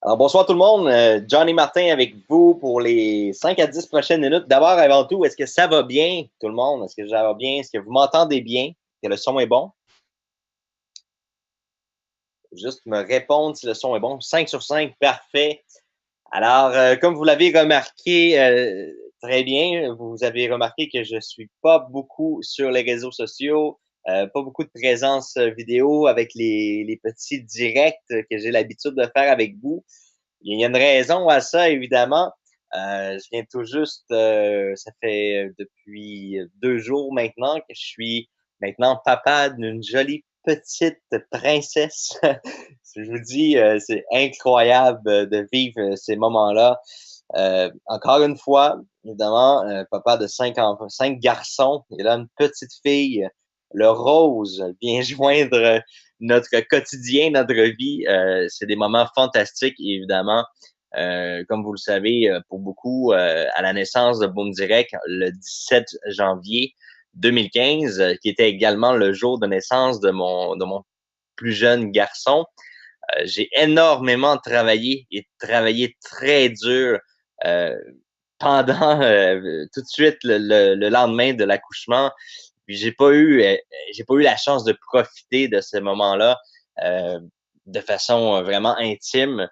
Alors, bonsoir tout le monde. Johnny Martin avec vous pour les 5 à 10 prochaines minutes. D'abord, avant tout, est-ce que ça va bien, tout le monde? Est-ce que ça va bien? Est-ce que vous m'entendez bien? Est-ce que le son est bon? Juste me répondre si le son est bon. 5 sur 5, parfait. Alors, comme vous l'avez remarqué très bien, vous avez remarqué que je suis pas beaucoup sur les réseaux sociaux, pas beaucoup de présence vidéo avec les petits directs que j'ai l'habitude de faire avec vous. Il y a une raison à ça, évidemment. Je viens tout juste, ça fait depuis 2 jours maintenant que je suis maintenant papa d'une jolie petite princesse. Je vous dis, c'est incroyable de vivre ces moments-là. Encore une fois, évidemment, papa de 5 enfants, 5 garçons, et là une petite fille, le rose, vient joindre notre quotidien, notre vie. C'est des moments fantastiques, évidemment. Comme vous le savez, pour beaucoup, à la naissance de Boom Direct, le 17 janvier 2015, qui était également le jour de naissance de mon plus jeune garçon. J'ai énormément travaillé et travaillé très dur euh, pendant tout de suite le lendemain de l'accouchement. Puis j'ai pas eu la chance de profiter de ce moment-là euh, de façon vraiment intime.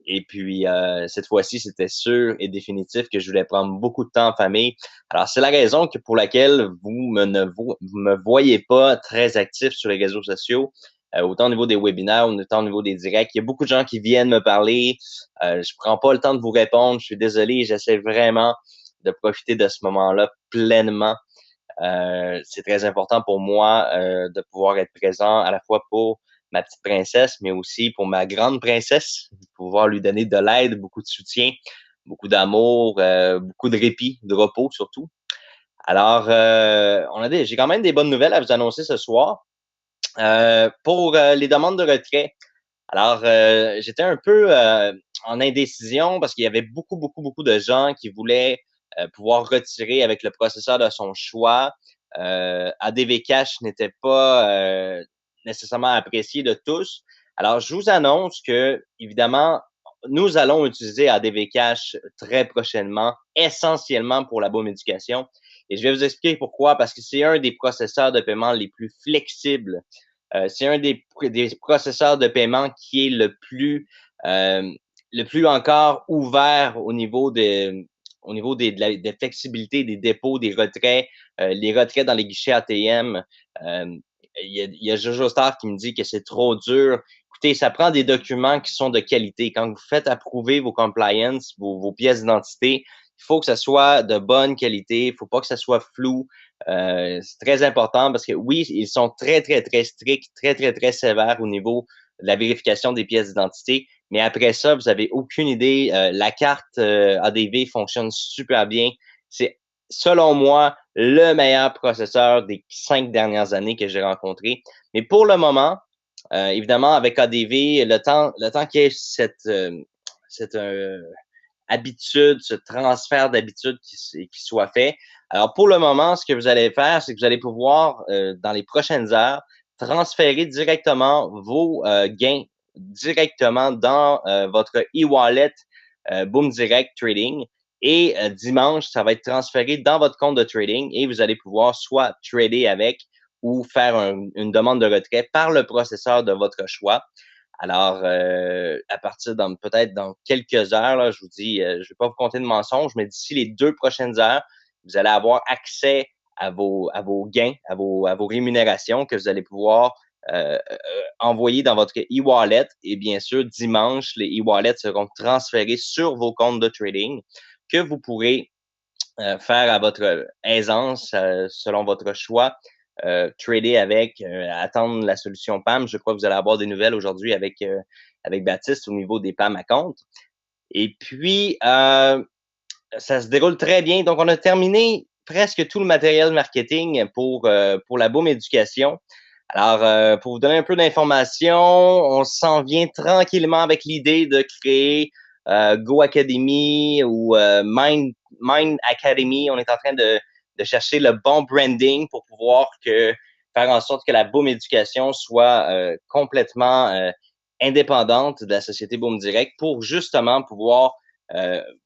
Et puis cette fois-ci, c'était sûr et définitif que je voulais prendre beaucoup de temps en famille. Alors c'est la raison pour laquelle vous me voyez pas très actif sur les réseaux sociaux, autant au niveau des webinaires, autant au niveau des directs. Il y a beaucoup de gens qui viennent me parler. Je prends pas le temps de vous répondre. Je suis désolé. J'essaie vraiment de profiter de ce moment-là pleinement. C'est très important pour moi de pouvoir être présent à la fois pour ma petite princesse, mais aussi pour ma grande princesse, pouvoir lui donner de l'aide, beaucoup de soutien, beaucoup d'amour, beaucoup de répit, de repos surtout. Alors, j'ai quand même des bonnes nouvelles à vous annoncer ce soir. Pour les demandes de retrait, alors j'étais un peu en indécision parce qu'il y avait beaucoup de gens qui voulaient pouvoir retirer avec le processeur de son choix. ADV Cash n'était pas nécessairement apprécié de tous. Alors, je vous annonce que, évidemment, nous allons utiliser ADV Cash très prochainement, essentiellement pour la bonne éducation. Et je vais vous expliquer pourquoi, parce que c'est un des processeurs de paiement les plus flexibles. C'est un des processeurs de paiement qui est le plus encore ouvert au niveau des flexibilités des dépôts, des retraits, les retraits dans les guichets ATM. Euh, il y a Jojo Star qui me dit que c'est trop dur. Écoutez, ça prend des documents qui sont de qualité. Quand vous faites approuver vos compliance, vos pièces d'identité, il faut que ça soit de bonne qualité. Il faut pas que ça soit flou. C'est très important parce que oui, ils sont très stricts, très sévères au niveau de la vérification des pièces d'identité. Mais après ça, vous avez aucune idée. La carte ADV fonctionne super bien. C'est, selon moi, le meilleur processeur des 5 dernières années que j'ai rencontré. Mais pour le moment, évidemment, avec ADV, le temps qu'il y ait cette habitude, ce transfert d'habitude qui soit fait. Alors, pour le moment, ce que vous allez faire, c'est que vous allez pouvoir, dans les prochaines heures, transférer directement vos gains directement dans votre e-wallet Boom Direct Trading. Et dimanche, ça va être transféré dans votre compte de trading et vous allez pouvoir soit trader avec ou faire une demande de retrait par le processeur de votre choix. Alors, à partir peut-être dans quelques heures, là, je vous dis, je ne vais pas vous compter de mensonges, mais d'ici les 2 prochaines heures, vous allez avoir accès à vos gains, à vos rémunérations que vous allez pouvoir envoyer dans votre e-wallet. Et bien sûr, dimanche, les e-wallets seront transférés sur vos comptes de trading que vous pourrez faire à votre aisance, selon votre choix, trader avec, attendre la solution PAM. Je crois que vous allez avoir des nouvelles aujourd'hui avec Baptiste au niveau des PAM à compte. Et puis, ça se déroule très bien. Donc, on a terminé presque tout le matériel marketing pour la Boom Éducation. Alors, pour vous donner un peu d'informations, on s'en vient tranquillement avec l'idée de créer Go Academy ou Mind Academy. On est en train de chercher le bon branding pour pouvoir faire en sorte que la Boom Éducation soit complètement indépendante de la société Boom Direct pour justement pouvoir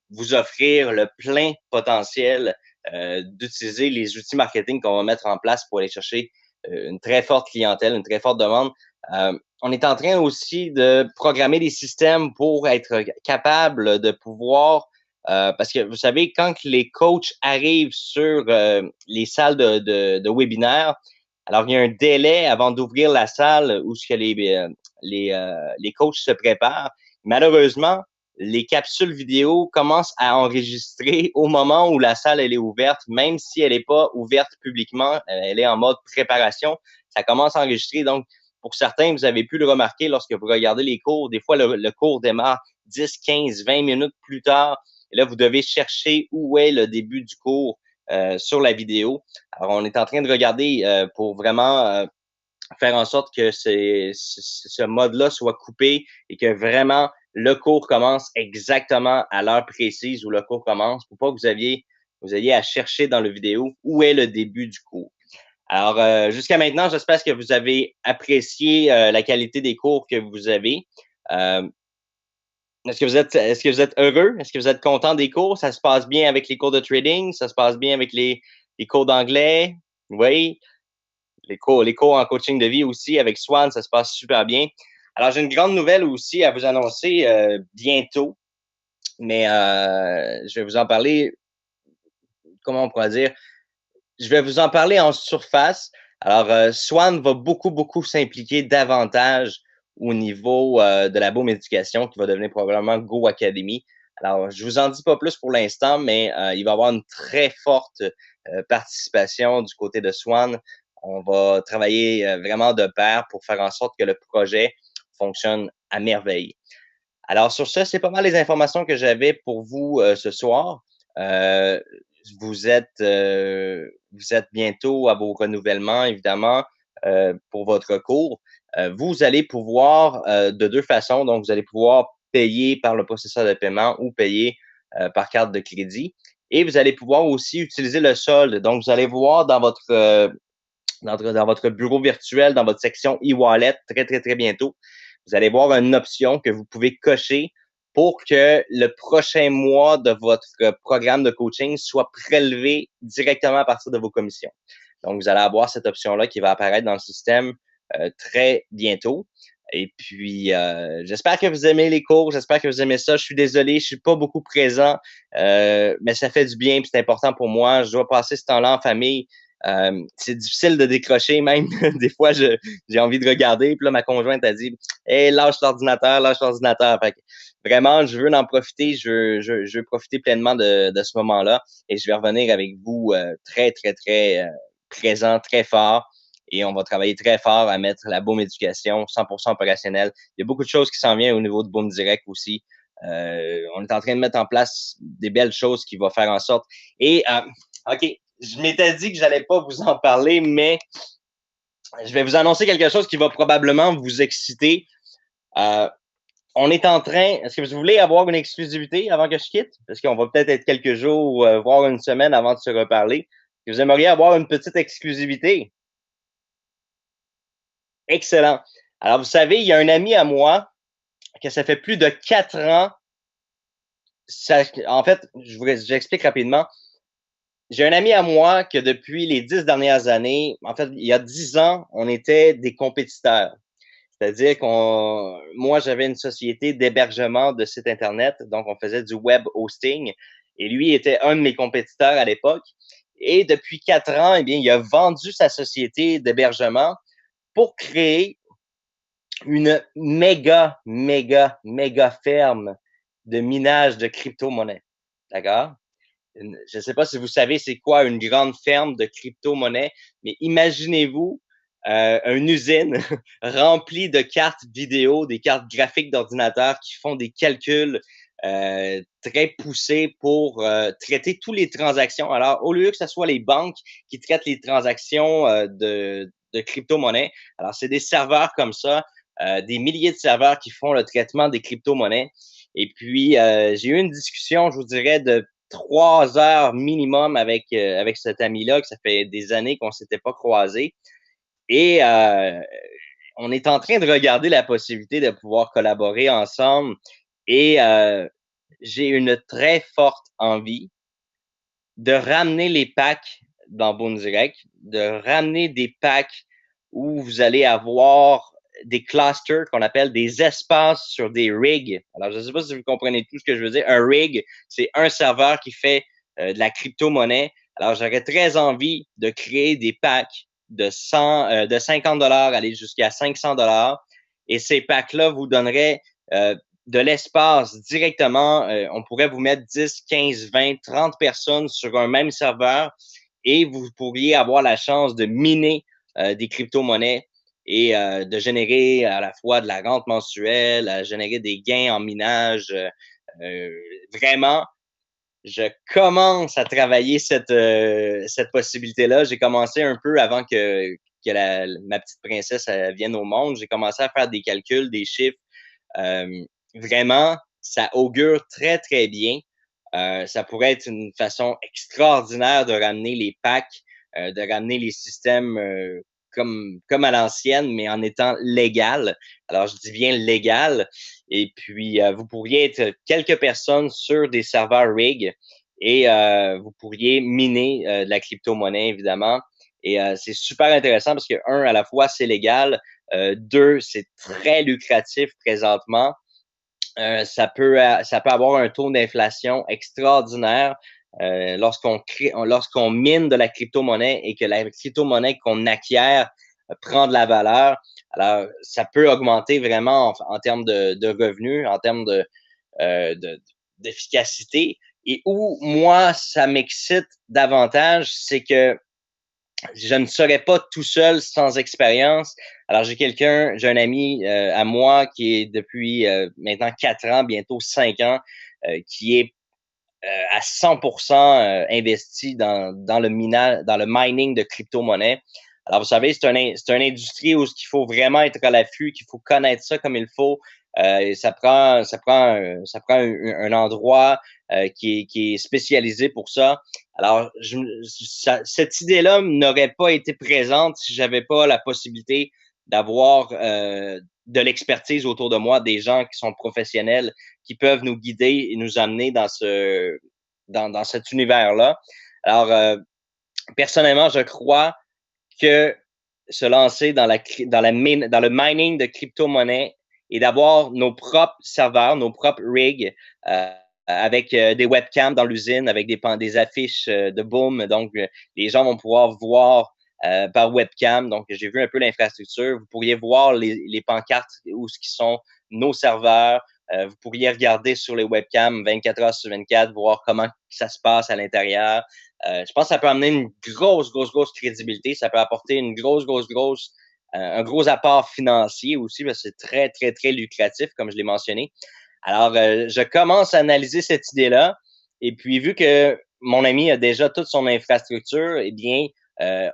vous offrir le plein potentiel d'utiliser les outils marketing qu'on va mettre en place pour aller chercher une très forte clientèle, une très forte demande. On est en train aussi de programmer des systèmes pour être capable de pouvoir parce que vous savez, quand les coachs arrivent sur les salles de webinaires, alors il y a un délai avant d'ouvrir la salle où ce que les coachs se préparent. Malheureusement, les capsules vidéo commencent à enregistrer au moment où la salle elle est ouverte, même si elle n'est pas ouverte publiquement, elle est en mode préparation, ça commence à enregistrer. Donc, pour certains, vous avez pu le remarquer lorsque vous regardez les cours, des fois le cours démarre 10, 15, 20 minutes plus tard. Et là, vous devez chercher où est le début du cours sur la vidéo. Alors, on est en train de regarder pour vraiment faire en sorte que ce mode-là soit coupé et que vraiment le cours commence exactement à l'heure précise où le cours commence pour pas que vous ayez à chercher dans la vidéo où est le début du cours. Alors, jusqu'à maintenant, j'espère que vous avez apprécié la qualité des cours que vous avez. Est-ce que vous êtes heureux? Est-ce que vous êtes content des cours? Ça se passe bien avec les cours de trading? Ça se passe bien avec les cours d'anglais? Oui. Les cours en coaching de vie aussi avec Swan, ça se passe super bien. Alors, j'ai une grande nouvelle aussi à vous annoncer bientôt, mais je vais vous en parler, comment on pourrait dire, je vais vous en parler en surface. Alors, Swan va beaucoup s'impliquer davantage au niveau de la Boom Éducation, qui va devenir probablement Go Academy. Alors, je vous en dis pas plus pour l'instant, mais il va y avoir une très forte participation du côté de Swan. On va travailler vraiment de pair pour faire en sorte que le projet fonctionne à merveille. Alors, sur ça, c'est pas mal les informations que j'avais pour vous ce soir. Euh, vous êtes bientôt à vos renouvellements, évidemment, pour votre cours. Vous allez pouvoir de deux façons. Donc, vous allez pouvoir payer par le processeur de paiement ou payer par carte de crédit. Et vous allez pouvoir aussi utiliser le solde. Donc, vous allez voir dans votre bureau virtuel, dans votre section e-wallet, très bientôt, vous allez voir une option que vous pouvez cocher pour que le prochain mois de votre programme de coaching soit prélevé directement à partir de vos commissions. Donc, vous allez avoir cette option-là qui va apparaître dans le système très bientôt. Et puis, j'espère que vous aimez les cours, j'espère que vous aimez ça. Je suis désolé, je suis pas beaucoup présent, mais ça fait du bien, puis c'est important pour moi. Je dois passer ce temps-là en famille. C'est difficile de décrocher, même des fois, j'ai envie de regarder. Puis là, ma conjointe a dit « Hey, lâche l'ordinateur, lâche l'ordinateur. » Fait que, vraiment, je veux en profiter, je veux profiter pleinement de ce moment-là. Et je vais revenir avec vous très présent, très fort. Et on va travailler très fort à mettre la Boom Éducation 100% opérationnelle. Il y a beaucoup de choses qui s'en viennent au niveau de Boom Direct aussi. On est en train de mettre en place des belles choses qui vont faire en sorte. Et, OK, je m'étais dit que j'allais pas vous en parler, mais je vais vous annoncer quelque chose qui va probablement vous exciter. On est en train. Est-ce que vous voulez avoir une exclusivité avant que je quitte? Parce qu'on va peut-être être quelques jours, voire une semaine avant de se reparler. Est-ce que vous aimeriez avoir une petite exclusivité? Excellent. Alors, vous savez, il y a un ami à moi que ça fait plus de 4 ans. En fait, j'explique rapidement. J'ai un ami à moi que depuis les 10 dernières années, en fait, il y a 10 ans, on était des compétiteurs. C'est-à-dire moi, j'avais une société d'hébergement de sites Internet, donc on faisait du web hosting, et lui était un de mes compétiteurs à l'époque. Et depuis 4 ans, eh bien, il a vendu sa société d'hébergement pour créer une méga ferme de minage de crypto-monnaies. D'accord? Je ne sais pas si vous savez c'est quoi une grande ferme de crypto-monnaies, mais imaginez-vous une usine remplie de cartes vidéo, des cartes graphiques d'ordinateur qui font des calculs très poussés pour traiter toutes les transactions. Alors, au lieu que ce soit les banques qui traitent les transactions de crypto-monnaies, alors c'est des serveurs comme ça, des milliers de serveurs qui font le traitement des crypto-monnaies. Et puis, j'ai eu une discussion, je vous dirais, de 3 heures minimum avec cet ami-là, que ça fait des années qu'on s'était pas croisés. Et on est en train de regarder la possibilité de pouvoir collaborer ensemble et j'ai une très forte envie de ramener les packs dans Boom Direct, de ramener des packs où vous allez avoir des clusters qu'on appelle des espaces sur des rigs. Alors, je ne sais pas si vous comprenez tout ce que je veux dire. Un rig, c'est un serveur qui fait de la crypto-monnaie. Alors, j'aurais très envie de créer des packs de 50 aller jusqu'à 500 et ces packs-là vous donneraient de l'espace directement. On pourrait vous mettre 10, 15, 20, 30 personnes sur un même serveur et vous pourriez avoir la chance de miner des crypto-monnaies et de générer à la fois de la rente mensuelle, à générer des gains en minage. Vraiment, je commence à travailler cette possibilité-là. J'ai commencé un peu avant que ma petite princesse vienne au monde. J'ai commencé à faire des calculs, des chiffres. Euh, Vraiment, ça augure très, très bien. Ça pourrait être une façon extraordinaire de ramener les packs, de ramener les systèmes comme à l'ancienne, mais en étant légal. Alors, je dis bien légal. Et puis, vous pourriez être quelques personnes sur des serveurs rig et vous pourriez miner de la crypto-monnaie, évidemment. Et c'est super intéressant parce que, un, à la fois, c'est légal. Deux, c'est très lucratif présentement. Ça peut avoir un taux d'inflation extraordinaire lorsqu'on mine de la crypto-monnaie et que la crypto-monnaie qu'on acquiert prend de la valeur. Alors, ça peut augmenter vraiment en termes de revenus, en termes d'efficacité. Et où moi, ça m'excite davantage, c'est que je ne serais pas tout seul sans expérience. Alors, j'ai un ami à moi qui est depuis maintenant 4 ans, bientôt 5 ans, qui est à 100% investi dans le minage, dans le mining de crypto-monnaies. Alors, vous savez, c'est une industrie où il faut vraiment être à l'affût, qu'il faut connaître ça comme il faut. Et ça prend un endroit qui est spécialisé pour ça. Alors, cette idée-là n'aurait pas été présente si j'avais pas la possibilité d'avoir de l'expertise autour de moi, des gens qui sont professionnels, qui peuvent nous guider et nous amener dans cet univers-là. Alors, personnellement, je crois que se lancer dans le mining de crypto-monnaies et d'avoir nos propres serveurs, nos propres rigs, avec des webcams dans l'usine, avec des affiches de boom. Donc, les gens vont pouvoir voir par webcam. Donc, j'ai vu un peu l'infrastructure. Vous pourriez voir les pancartes où ce qui sont nos serveurs. Vous pourriez regarder sur les webcams 24 heures sur 24, voir comment ça se passe à l'intérieur. Je pense que ça peut amener une grosse crédibilité. Ça peut apporter une un gros apport financier aussi, parce que c'est très, très, très lucratif, comme je l'ai mentionné. Alors, je commence à analyser cette idée-là. Et puis, vu que mon ami a déjà toute son infrastructure, eh bien,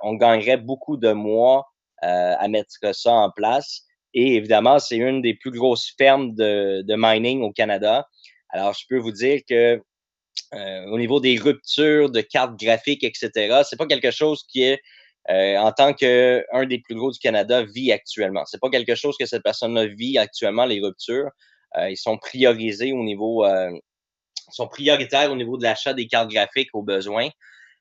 on gagnerait beaucoup de mois à mettre ça en place. Et évidemment, c'est une des plus grosses fermes de mining au Canada. Alors, je peux vous dire que au niveau des ruptures de cartes graphiques, etc., c'est pas quelque chose qui est en tant qu'un des plus gros du Canada vit actuellement. C'est pas quelque chose que cette personne-là vit actuellement, les ruptures. Ils sont priorisés au niveau sont prioritaires au niveau de l'achat des cartes graphiques aux besoins.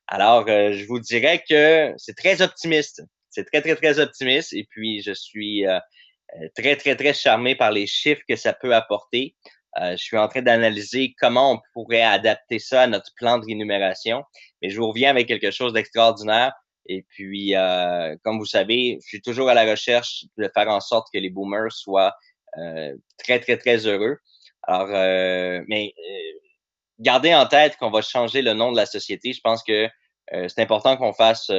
Alors, je vous dirais que c'est très optimiste. C'est très, très, très optimiste. Et puis, je suis très, très, très charmé par les chiffres que ça peut apporter. Je suis en train d'analyser comment on pourrait adapter ça à notre plan de rémunération. Mais je vous reviens avec quelque chose d'extraordinaire. Et puis, comme vous savez, je suis toujours à la recherche de faire en sorte que les boomers soient très, très, très heureux. Alors, gardez en tête qu'on va changer le nom de la société. Je pense que c'est important qu'on fasse,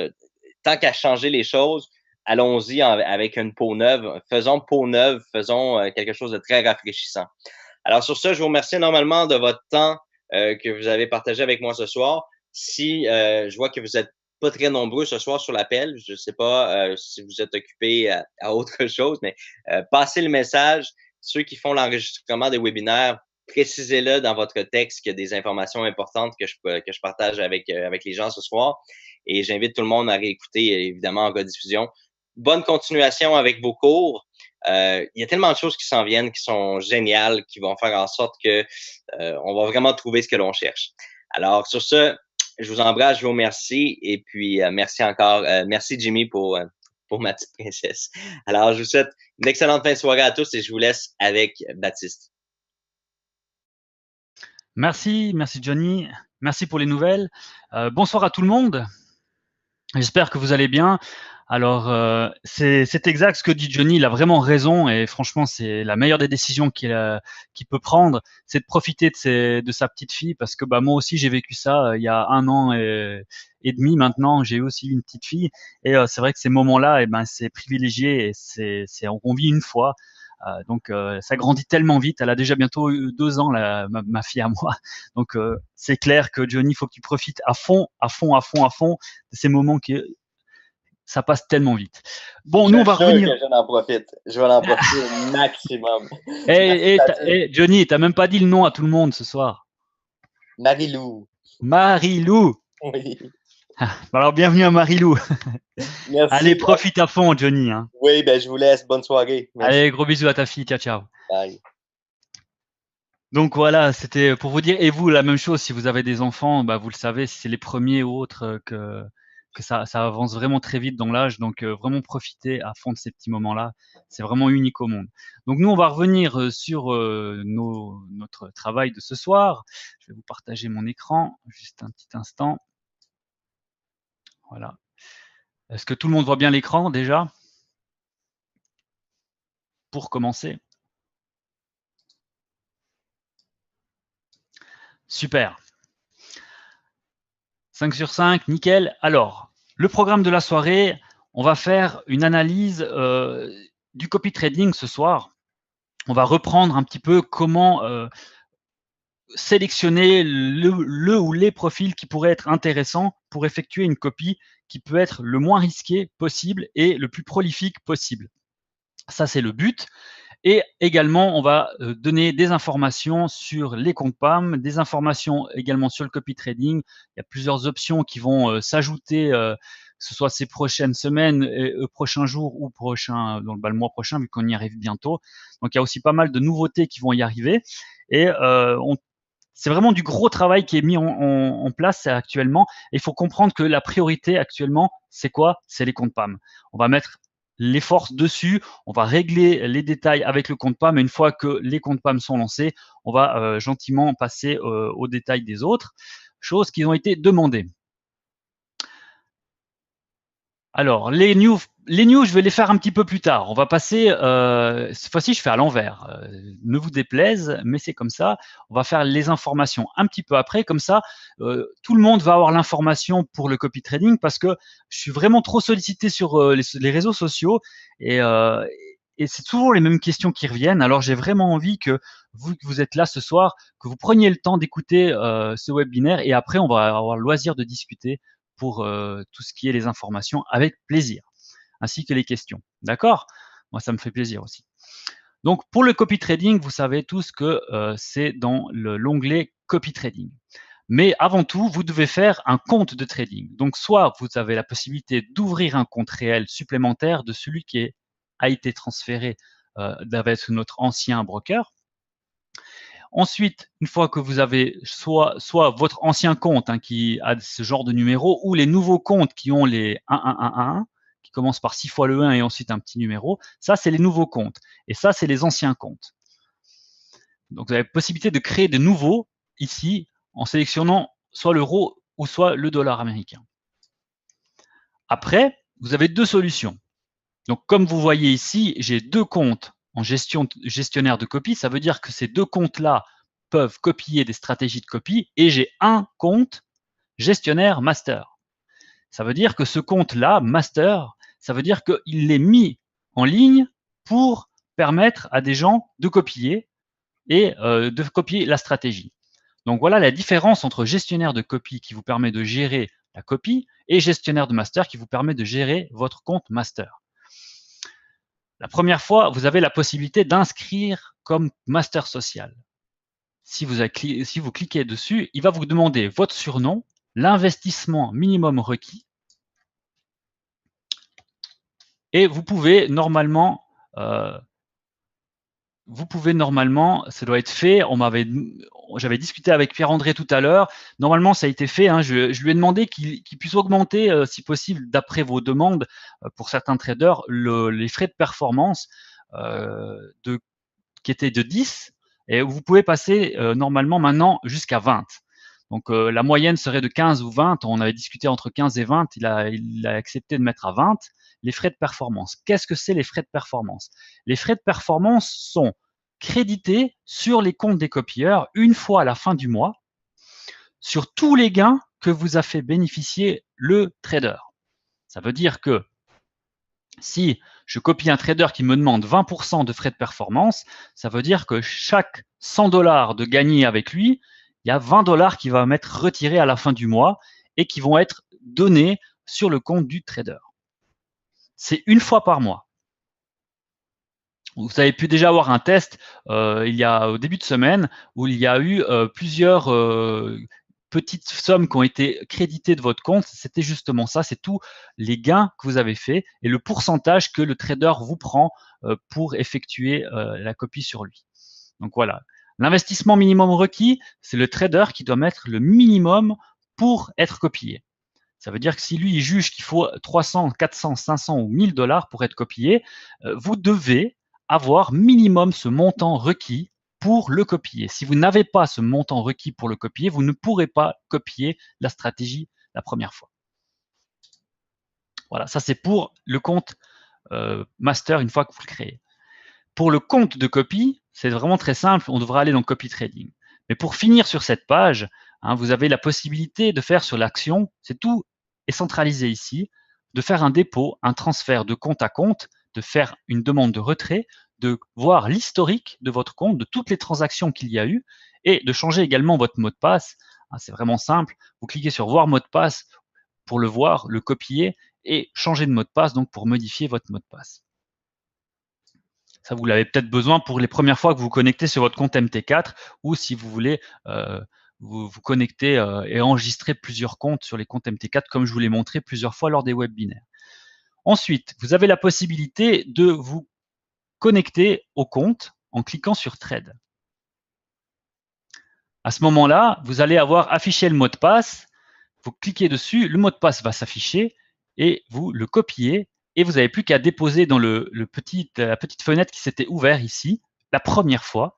tant qu'à changer les choses, allons-y avec une peau neuve. Faisons peau neuve, faisons quelque chose de très rafraîchissant. Alors sur ça, je vous remercie énormément de votre temps que vous avez partagé avec moi ce soir. Si je vois que vous êtes pas très nombreux ce soir sur l'appel, je ne sais pas si vous êtes occupés à autre chose, mais passez le message. Ceux qui font l'enregistrement des webinaires, précisez-le dans votre texte qu'il y a des informations importantes que je partage avec les gens ce soir. Et j'invite tout le monde à réécouter, évidemment, en rediffusion. Bonne continuation avec vos cours. Il y a tellement de choses qui s'en viennent, qui sont géniales, qui vont faire en sorte que on va vraiment trouver ce que l'on cherche. Alors, sur ce, je vous embrasse, je vous remercie et puis merci encore. Merci Jimmy pour ma petite princesse. Alors, je vous souhaite une excellente fin de soirée à tous et je vous laisse avec Baptiste. Merci Johnny, merci pour les nouvelles. Bonsoir à tout le monde, j'espère que vous allez bien. Alors, c'est exact ce que dit Johnny, il a vraiment raison et franchement, c'est la meilleure des décisions qu'il peut prendre, c'est de profiter de sa petite fille parce que moi aussi j'ai vécu ça il y a 1 an et demi maintenant, j'ai aussi une petite fille et c'est vrai que ces moments-là, c'est privilégié et on vit une fois. Donc ça grandit tellement vite, elle a déjà bientôt eu 2 ans ma fille à moi. Donc c'est clair que Johnny, il faut que tu profites à fond de ces moments qui ça passe tellement vite. Bon, nous on va revenir. Que j'en profite. Je vais en profiter au maximum. Johnny, t'as même pas dit le nom à tout le monde ce soir. Marie-Lou. Marie-Lou. Oui. Alors bienvenue à Marie-Lou. Merci. Allez, profite à fond, Johnny. Hein. Oui, je vous laisse. Bonne soirée. Merci. Allez, gros bisous à ta fille. Ciao, ciao. Bye. Donc voilà, c'était pour vous dire. Et vous, la même chose, si vous avez des enfants, vous le savez, si c'est les premiers ou autres, que ça avance vraiment très vite dans l'âge. Donc vraiment profitez à fond de ces petits moments-là. C'est vraiment unique au monde. Donc nous, on va revenir sur notre travail de ce soir. Je vais vous partager mon écran, juste un petit instant. Voilà. Est-ce que tout le monde voit bien l'écran déjà? Pour commencer. Super. 5 sur 5, nickel. Alors, le programme de la soirée, on va faire une analyse du copy trading ce soir. On va reprendre un petit peu comment sélectionner le ou les profils qui pourraient être intéressants pour effectuer une copie qui peut être le moins risqué possible et le plus prolifique possible. Ça, c'est le but. Et également, on va donner des informations sur les comptes PAM, des informations également sur le copy trading. Il y a plusieurs options qui vont s'ajouter, que ce soit ces prochaines semaines, prochains jours ou le mois prochain, vu qu'on y arrive bientôt. Donc, il y a aussi pas mal de nouveautés qui vont y arriver. Et c'est vraiment du gros travail qui est mis en place actuellement. Et il faut comprendre que la priorité actuellement, c'est quoi? C'est les comptes PAM. On va mettre les forces dessus, on va régler les détails avec le compte PAM, mais une fois que les comptes PAM sont lancés, on va gentiment passer aux détails des autres, choses qui ont été demandées. Alors, les news, je vais les faire un petit peu plus tard. On va passer, cette fois-ci, je fais à l'envers. Ne vous déplaise, mais c'est comme ça. On va faire les informations un petit peu après. Comme ça, tout le monde va avoir l'information pour le copy trading parce que je suis vraiment trop sollicité sur les réseaux sociaux et c'est toujours les mêmes questions qui reviennent. Alors, j'ai vraiment envie que vous êtes là ce soir, que vous preniez le temps d'écouter ce webinaire et après, on va avoir le loisir de discuter pour tout ce qui est les informations avec plaisir, ainsi que les questions. D'accord? Moi, ça me fait plaisir aussi. Donc, pour le copy trading, vous savez tous que c'est dans l'onglet copy trading. Mais avant tout, vous devez faire un compte de trading. Donc, soit vous avez la possibilité d'ouvrir un compte réel supplémentaire de celui qui a été transféré avec notre ancien broker. Ensuite, une fois que vous avez soit votre ancien compte qui a ce genre de numéro, ou les nouveaux comptes qui ont les 1111, qui commencent par 6 fois le 1 et ensuite un petit numéro, ça c'est les nouveaux comptes. Et ça c'est les anciens comptes. Donc vous avez la possibilité de créer de nouveaux ici en sélectionnant soit l'euro ou soit le dollar américain. Après, vous avez deux solutions. Donc comme vous voyez ici, j'ai deux comptes en gestionnaire de copie. Ça veut dire que ces deux comptes-là peuvent copier des stratégies de copie et j'ai un compte gestionnaire master. Ça veut dire que ce compte-là, master, ça veut dire qu'il est mis en ligne pour permettre à des gens de copier et de copier la stratégie. Donc voilà la différence entre gestionnaire de copie qui vous permet de gérer la copie et gestionnaire de master qui vous permet de gérer votre compte master. La première fois, vous avez la possibilité d'inscrire comme master social. Si vous cliquez dessus, il va vous demander votre surnom, l'investissement minimum requis, et vous pouvez normalement vous pouvez normalement, ça doit être fait. J'avais discuté avec Pierre-André tout à l'heure. Normalement, ça a été fait. Hein. Je lui ai demandé qu'il puisse augmenter, si possible, d'après vos demandes, pour certains traders, les frais de performance qui étaient de 10, et vous pouvez passer normalement maintenant jusqu'à 20. Donc la moyenne serait de 15 ou 20. On avait discuté entre 15 et 20. Il a accepté de mettre à 20 les frais de performance. Qu'est-ce que c'est les frais de performance? Les frais de performance sont crédités sur les comptes des copieurs une fois à la fin du mois sur tous les gains que vous a fait bénéficier le trader. Ça veut dire que si je copie un trader qui me demande 20% de frais de performance, ça veut dire que chaque 100 $ de gagné avec lui, il y a 20 $ qui va m'être retiré à la fin du mois et qui vont être donnés sur le compte du trader. C'est une fois par mois. Vous avez pu déjà avoir un test il y a au début de semaine où il y a eu plusieurs petites sommes qui ont été créditées de votre compte. C'était justement ça, c'est tous les gains que vous avez faits et le pourcentage que le trader vous prend pour effectuer la copie sur lui. Donc voilà, l'investissement minimum requis, c'est le trader qui doit mettre le minimum pour être copié. Ça veut dire que si lui, il juge qu'il faut 300, 400, 500 ou 1000 $ pour être copié, vous devez avoir minimum ce montant requis pour le copier. Si vous n'avez pas ce montant requis pour le copier, vous ne pourrez pas copier la stratégie la première fois. Voilà, ça c'est pour le compte master une fois que vous le créez. Pour le compte de copie, c'est vraiment très simple, on devra aller dans copy trading. Mais pour finir sur cette page, hein, vous avez la possibilité de faire sur l'action, c'est tout est centralisé ici, de faire un dépôt, un transfert de compte à compte, de faire une demande de retrait, de voir l'historique de votre compte, de toutes les transactions qu'il y a eu, et de changer également votre mot de passe. Hein, c'est vraiment simple, vous cliquez sur voir mot de passe pour le voir, le copier et changer de mot de passe donc pour modifier votre mot de passe. Ça, vous l'avez peut-être besoin pour les premières fois que vous vous connectez sur votre compte MT4 ou si vous voulez vous connecter et enregistrer plusieurs comptes sur les comptes MT4 comme je vous l'ai montré plusieurs fois lors des webinaires. Ensuite, vous avez la possibilité de vous connecter au compte en cliquant sur Trade. À ce moment-là, vous allez avoir affiché le mot de passe. Vous cliquez dessus, le mot de passe va s'afficher et vous le copiez et vous n'avez plus qu'à déposer dans la petite fenêtre qui s'était ouverte ici, la première fois,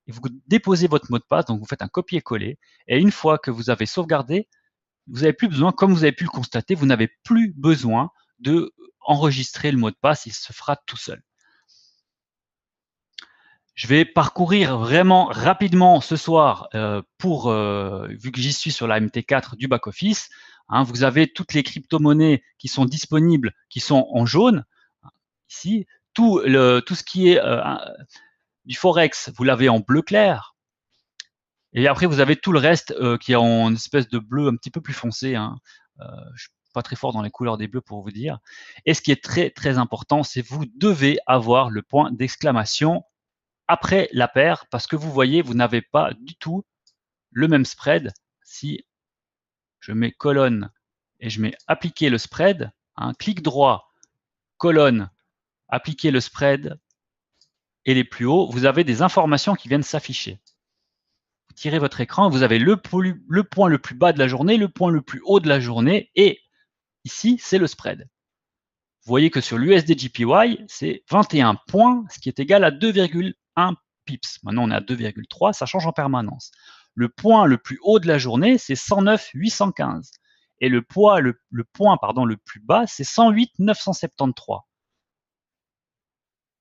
et vous déposez votre mot de passe, donc vous faites un copier-coller, et une fois que vous avez sauvegardé, vous n'avez plus besoin, comme vous avez pu le constater, vous n'avez plus besoin de enregistrer le mot de passe, il se fera tout seul. Je vais parcourir vraiment rapidement ce soir vu que j'y suis sur la MT4 du back-office. Hein, vous avez toutes les crypto-monnaies qui sont disponibles, qui sont en jaune. Ici, tout ce qui est du Forex, vous l'avez en bleu clair. Et après, vous avez tout le reste qui est en espèce de bleu un petit peu plus foncé. Hein. Je ne suis pas très fort dans les couleurs des bleus pour vous dire. Et ce qui est très, très important, c'est que vous devez avoir le point d'exclamation après la paire, parce que vous voyez, vous n'avez pas du tout le même spread. Si je mets colonne et je mets appliquer le spread, hein, clic droit, colonne, appliquer le spread, et les plus hauts, vous avez des informations qui viennent s'afficher. Vous tirez votre écran, vous avez le point le plus bas de la journée, le point le plus haut de la journée, et ici, c'est le spread. Vous voyez que sur l'USDJPY, c'est 21 points, ce qui est égal à 2,1 pips. Maintenant, on est à 2,3, ça change en permanence. Le point le plus haut de la journée, c'est 109,815. Et le point le plus bas, c'est 108,973.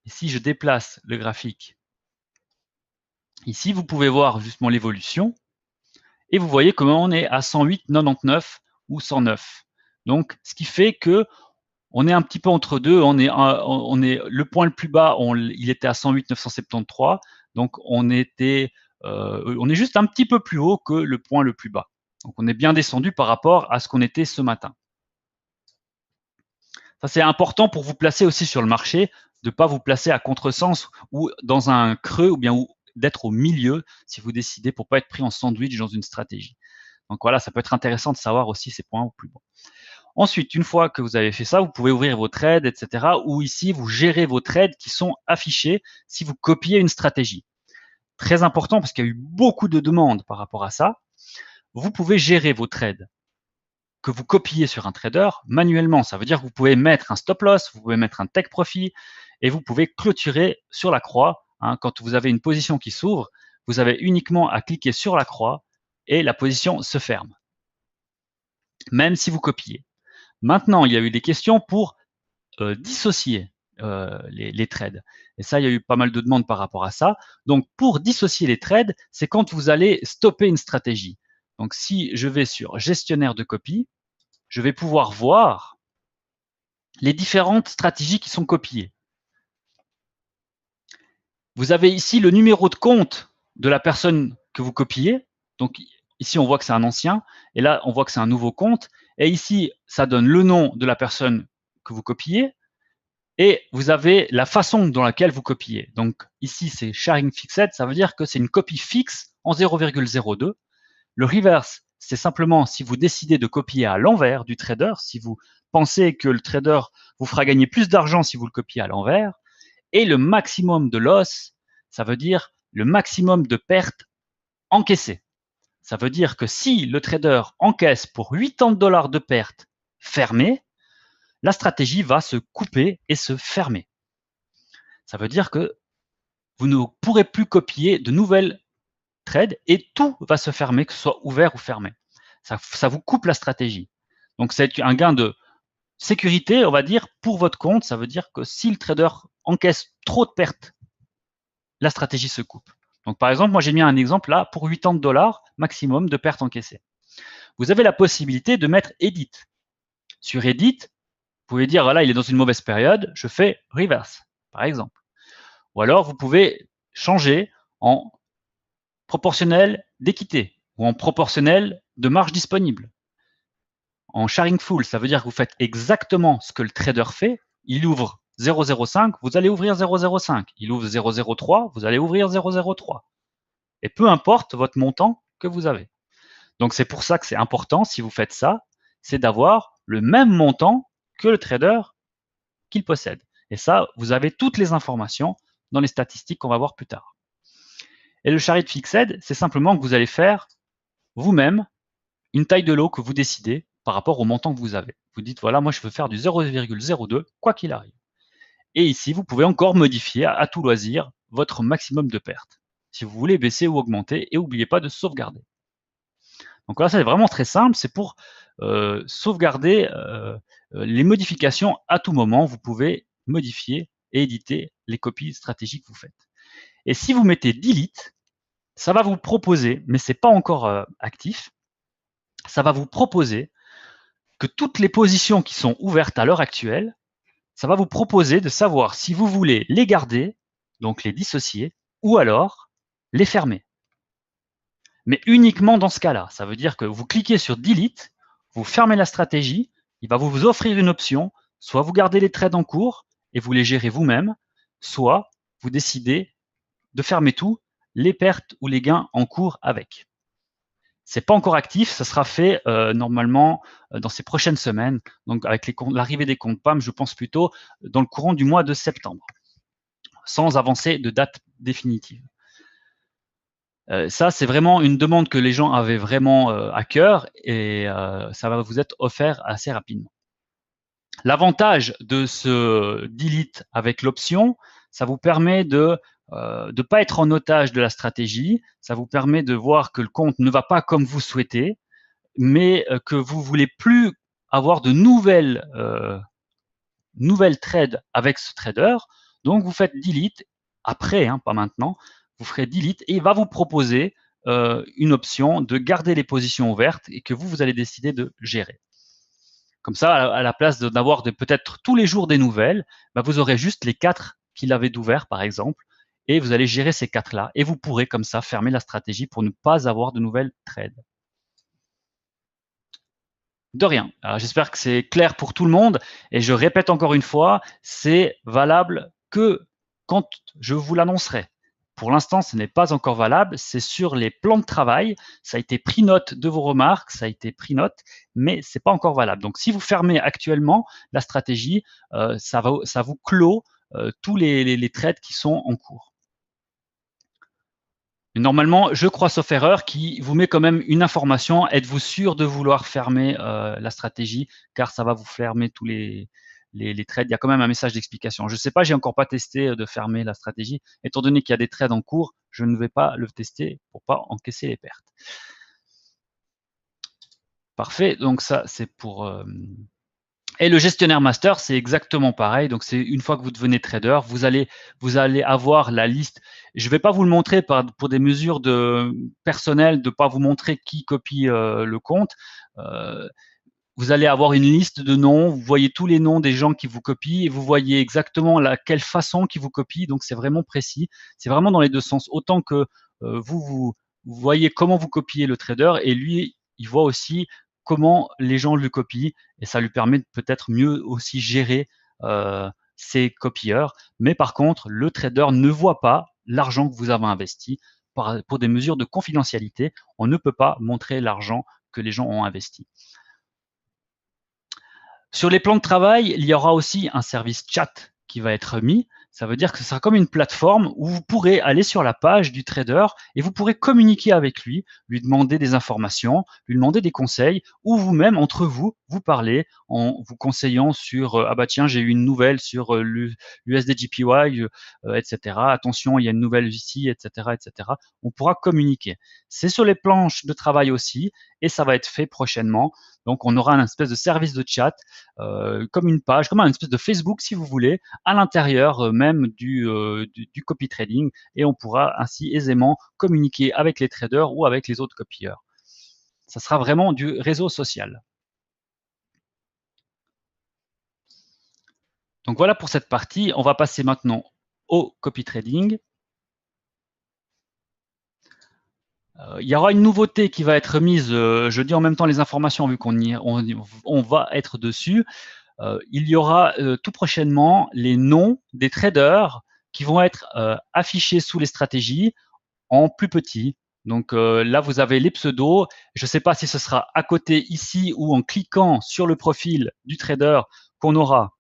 Et si je déplace le graphique, ici, vous pouvez voir justement l'évolution. Et vous voyez comment on est à 108,99 ou 109. Donc, ce qui fait que on est un petit peu entre deux. On est le point le plus bas, il était à 108,973. Donc, on est juste un petit peu plus haut que le point le plus bas. Donc, on est bien descendu par rapport à ce qu'on était ce matin. Ça, c'est important pour vous placer aussi sur le marché, de ne pas vous placer à contresens ou dans un creux ou bien d'être au milieu si vous décidez pour ne pas être pris en sandwich dans une stratégie. Donc voilà, ça peut être intéressant de savoir aussi ces points au plus bas. Ensuite, une fois que vous avez fait ça, vous pouvez ouvrir vos trades, etc. Ou ici, vous gérez vos trades qui sont affichés si vous copiez une stratégie. Très important parce qu'il y a eu beaucoup de demandes par rapport à ça. Vous pouvez gérer vos trades que vous copiez sur un trader manuellement. Ça veut dire que vous pouvez mettre un stop loss, vous pouvez mettre un take profit et vous pouvez clôturer sur la croix. Quand vous avez une position qui s'ouvre, vous avez uniquement à cliquer sur la croix et la position se ferme, même si vous copiez. Maintenant, il y a eu des questions pour dissocier les trades. Et ça, il y a eu pas mal de demandes par rapport à ça. Donc, pour dissocier les trades, c'est quand vous allez stopper une stratégie. Donc, si je vais sur gestionnaire de copie, je vais pouvoir voir les différentes stratégies qui sont copiées. Vous avez ici le numéro de compte de la personne que vous copiez. Donc, ici, on voit que c'est un ancien. Et là, on voit que c'est un nouveau compte. Et ici, ça donne le nom de la personne que vous copiez. Et vous avez la façon dans laquelle vous copiez. Donc, ici, c'est sharing fixed. Ça veut dire que c'est une copie fixe en 0,02. Le reverse, c'est simplement si vous décidez de copier à l'envers du trader, si vous pensez que le trader vous fera gagner plus d'argent si vous le copiez à l'envers. Et le maximum de loss, ça veut dire le maximum de pertes encaissées. Ça veut dire que si le trader encaisse pour 80 $ de pertes fermées, la stratégie va se couper et se fermer. Ça veut dire que vous ne pourrez plus copier de nouvelles trades et tout va se fermer, que ce soit ouvert ou fermé. Ça vous coupe la stratégie. Donc, c'est un gain de sécurité, on va dire, pour votre compte. Ça veut dire que si le trader encaisse trop de pertes, la stratégie se coupe. Donc, par exemple, moi, j'ai mis un exemple là pour 80 $ maximum de pertes encaissées. Vous avez la possibilité de mettre Edit. Sur Edit, vous pouvez dire, voilà, il est dans une mauvaise période, je fais Reverse, par exemple. Ou alors, vous pouvez changer en proportionnel d'équité ou en proportionnel de marge disponible. En sharing full, ça veut dire que vous faites exactement ce que le trader fait. Il ouvre 0,05, vous allez ouvrir 0,05. Il ouvre 0,03, vous allez ouvrir 0,03. Et peu importe votre montant que vous avez. Donc, c'est pour ça que c'est important, si vous faites ça, c'est d'avoir le même montant que le trader qu'il possède. Et ça, vous avez toutes les informations dans les statistiques qu'on va voir plus tard. Et le sharing fixed, c'est simplement que vous allez faire vous-même une taille de lot que vous décidez par rapport au montant que vous avez. Vous dites, voilà, moi je veux faire du 0,02, quoi qu'il arrive. Et ici, vous pouvez encore modifier à tout loisir votre maximum de perte, si vous voulez baisser ou augmenter, et n'oubliez pas de sauvegarder. Donc là, c'est vraiment très simple, c'est pour sauvegarder les modifications à tout moment. Vous pouvez modifier et éditer les copies stratégiques que vous faites. Et si vous mettez Delete, ça va vous proposer, mais ce n'est pas encore actif, ça va vous proposer que toutes les positions qui sont ouvertes à l'heure actuelle, ça va vous proposer de savoir si vous voulez les garder, donc les dissocier, ou alors les fermer. Mais uniquement dans ce cas-là. Ça veut dire que vous cliquez sur Delete, vous fermez la stratégie, il va vous offrir une option, soit vous gardez les trades en cours et vous les gérez vous-même, soit vous décidez de fermer tout, les pertes ou les gains en cours avec. C'est pas encore actif, ça sera fait normalement dans ces prochaines semaines. Donc avec l'arrivée des comptes PAM, je pense plutôt dans le courant du mois de septembre, sans avancer de date définitive. Ça, c'est vraiment une demande que les gens avaient vraiment à cœur et ça va vous être offert assez rapidement. L'avantage de ce delete avec l'option, ça vous permet de ne pas être en otage de la stratégie, ça vous permet de voir que le compte ne va pas comme vous souhaitez, mais que vous voulez plus avoir de nouvelles trades avec ce trader. Donc, vous faites delete après, pas maintenant, vous ferez delete et il va vous proposer une option de garder les positions ouvertes et que vous allez décider de gérer. Comme ça, à la place d'avoir peut-être tous les jours des nouvelles, vous aurez juste les 4 qu'il avait d'ouvert, par exemple, et vous allez gérer ces 4-là. Et vous pourrez comme ça fermer la stratégie pour ne pas avoir de nouvelles trades. De rien. J'espère que c'est clair pour tout le monde. Et je répète encore une fois, c'est valable que quand je vous l'annoncerai. pour l'instant, ce n'est pas encore valable. C'est sur les plans de travail. Ça a été pris note de vos remarques, ça a été pris note, mais c'est pas encore valable. Donc, si vous fermez actuellement la stratégie, ça vous clôt tous les trades qui sont en cours. Normalement, je crois sauf erreur, qui vous met quand même une information. Êtes-vous sûr de vouloir fermer la stratégie, car ça va vous fermer tous les trades. Il y a quand même un message d'explication. Je ne sais pas, j'ai encore pas testé de fermer la stratégie. Étant donné qu'il y a des trades en cours, je ne vais pas le tester pour pas encaisser les pertes. Parfait. Donc ça, c'est pour et le gestionnaire master, c'est exactement pareil. Donc, c'est une fois que vous devenez trader, vous allez avoir la liste. Je ne vais pas vous le montrer pour des mesures personnelles, de ne pas vous montrer qui copie le compte. Vous allez avoir une liste de noms. Vous voyez tous les noms des gens qui vous copient et vous voyez exactement quelle façon qui vous copie. Donc, c'est vraiment précis. C'est vraiment dans les deux sens. Autant que vous voyez comment vous copiez le trader et lui, il voit aussi comment les gens le copient et ça lui permet de peut-être mieux aussi gérer ses copieurs. Mais par contre, le trader ne voit pas l'argent que vous avez investi pour des mesures de confidentialité. On ne peut pas montrer l'argent que les gens ont investi. Sur les plans de travail, il y aura aussi un service chat qui va être mis. Ça veut dire que ce sera comme une plateforme où vous pourrez aller sur la page du trader et vous pourrez communiquer avec lui, lui demander des informations, lui demander des conseils, ou vous-même, entre vous, vous parlez en vous conseillant sur ah bah tiens, j'ai eu une nouvelle sur l'USDJPY, etc. Attention, il y a une nouvelle ici, etc., etc. On pourra communiquer. C'est sur les planches de travail aussi et ça va être fait prochainement. Donc, on aura un espèce de service de chat, comme une page, comme un espèce de Facebook, si vous voulez, à l'intérieur même du copy trading, et on pourra ainsi aisément communiquer avec les traders ou avec les autres copieurs. Ça sera vraiment du réseau social. Donc, voilà pour cette partie. On va passer maintenant au copy trading. Il y aura une nouveauté qui va être mise, je dis en même temps les informations vu on va être dessus. Il y aura tout prochainement les noms des traders qui vont être affichés sous les stratégies en plus petit. Donc là, vous avez les pseudos. Je ne sais pas si ce sera à côté ici ou en cliquant sur le profil du trader qu'on aura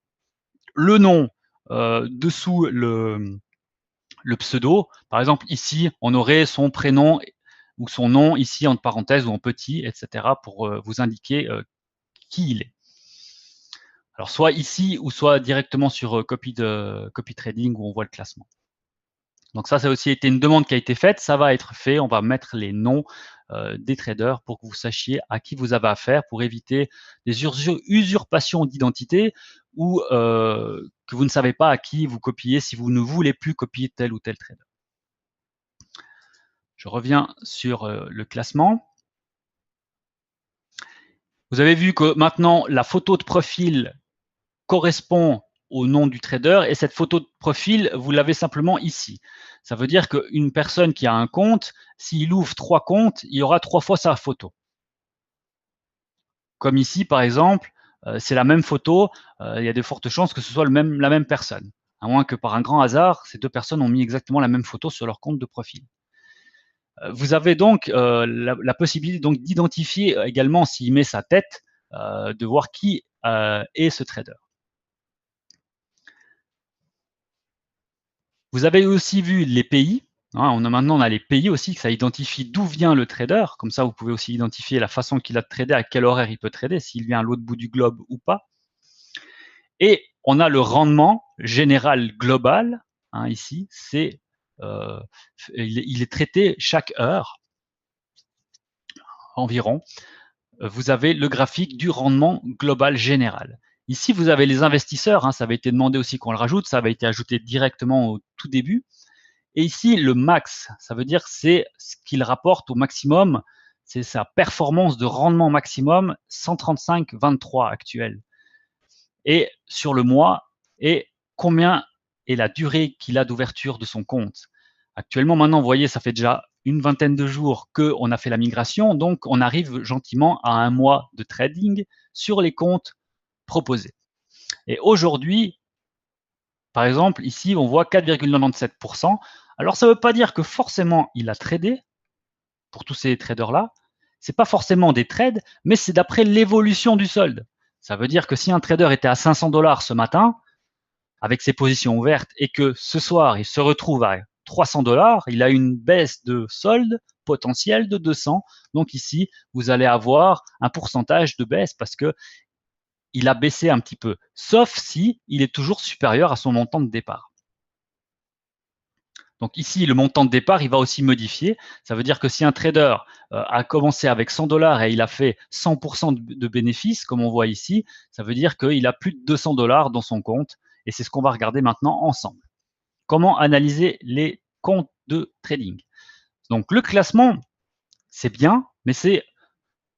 le nom dessous le pseudo. Par exemple, ici, on aurait son prénom ou son nom ici en parenthèse ou en petit, etc. pour vous indiquer qui il est. Alors, soit ici ou soit directement sur copy trading où on voit le classement. Donc ça a aussi été une demande qui a été faite. Ça va être fait. On va mettre les noms des traders pour que vous sachiez à qui vous avez affaire pour éviter des usurpations d'identité ou que vous ne savez pas à qui vous copiez si vous ne voulez plus copier tel ou tel trader. Je reviens sur le classement. Vous avez vu que maintenant, la photo de profil correspond au nom du trader et cette photo de profil, vous l'avez simplement ici. Ça veut dire qu'une personne qui a un compte, s'il ouvre 3 comptes, il y aura 3 fois sa photo. Comme ici, par exemple, c'est la même photo, il y a de fortes chances que ce soit la même personne. À moins que par un grand hasard, ces deux personnes ont mis exactement la même photo sur leur compte de profil. Vous avez donc la possibilité donc d'identifier également, s'il met sa tête, de voir qui est ce trader. Vous avez aussi vu les pays. Maintenant, on a les pays aussi, que ça identifie d'où vient le trader. Comme ça, vous pouvez aussi identifier la façon qu'il a de trader, à quel horaire il peut trader, s'il vient à l'autre bout du globe ou pas. Et on a le rendement général global. Ici, il est traité chaque heure environ. Vous avez le graphique du rendement global général. Ici, vous avez les investisseurs. Ça avait été demandé aussi qu'on le rajoute. Ça avait été ajouté directement au tout début. Et ici, le max, ça veut dire c'est ce qu'il rapporte au maximum, c'est sa performance de rendement maximum 135,23 actuelle. Et sur le mois, et combien est la durée qu'il a d'ouverture de son compte. Actuellement, maintenant, vous voyez, ça fait déjà une vingtaine de jours qu'on a fait la migration, donc on arrive gentiment à un mois de trading sur les comptes proposés. Et aujourd'hui, par exemple, ici, on voit 4,97%. Alors, ça ne veut pas dire que forcément il a tradé, pour tous ces traders-là. Ce n'est pas forcément des trades, mais c'est d'après l'évolution du solde. Ça veut dire que si un trader était à 500 dollars ce matin, avec ses positions ouvertes, et que ce soir, il se retrouve à 300 dollars, il a une baisse de solde potentielle de 200. Donc ici, vous allez avoir un pourcentage de baisse parce que il a baissé un petit peu, sauf si il est toujours supérieur à son montant de départ. Donc ici, le montant de départ, il va aussi modifier. Ça veut dire que si un trader a commencé avec 100 dollars et il a fait 100% de bénéfices, comme on voit ici, ça veut dire qu'il a plus de 200 dollars dans son compte. Et c'est ce qu'on va regarder maintenant ensemble. Comment analyser les comptes de trading? Donc le classement, c'est bien, mais c'est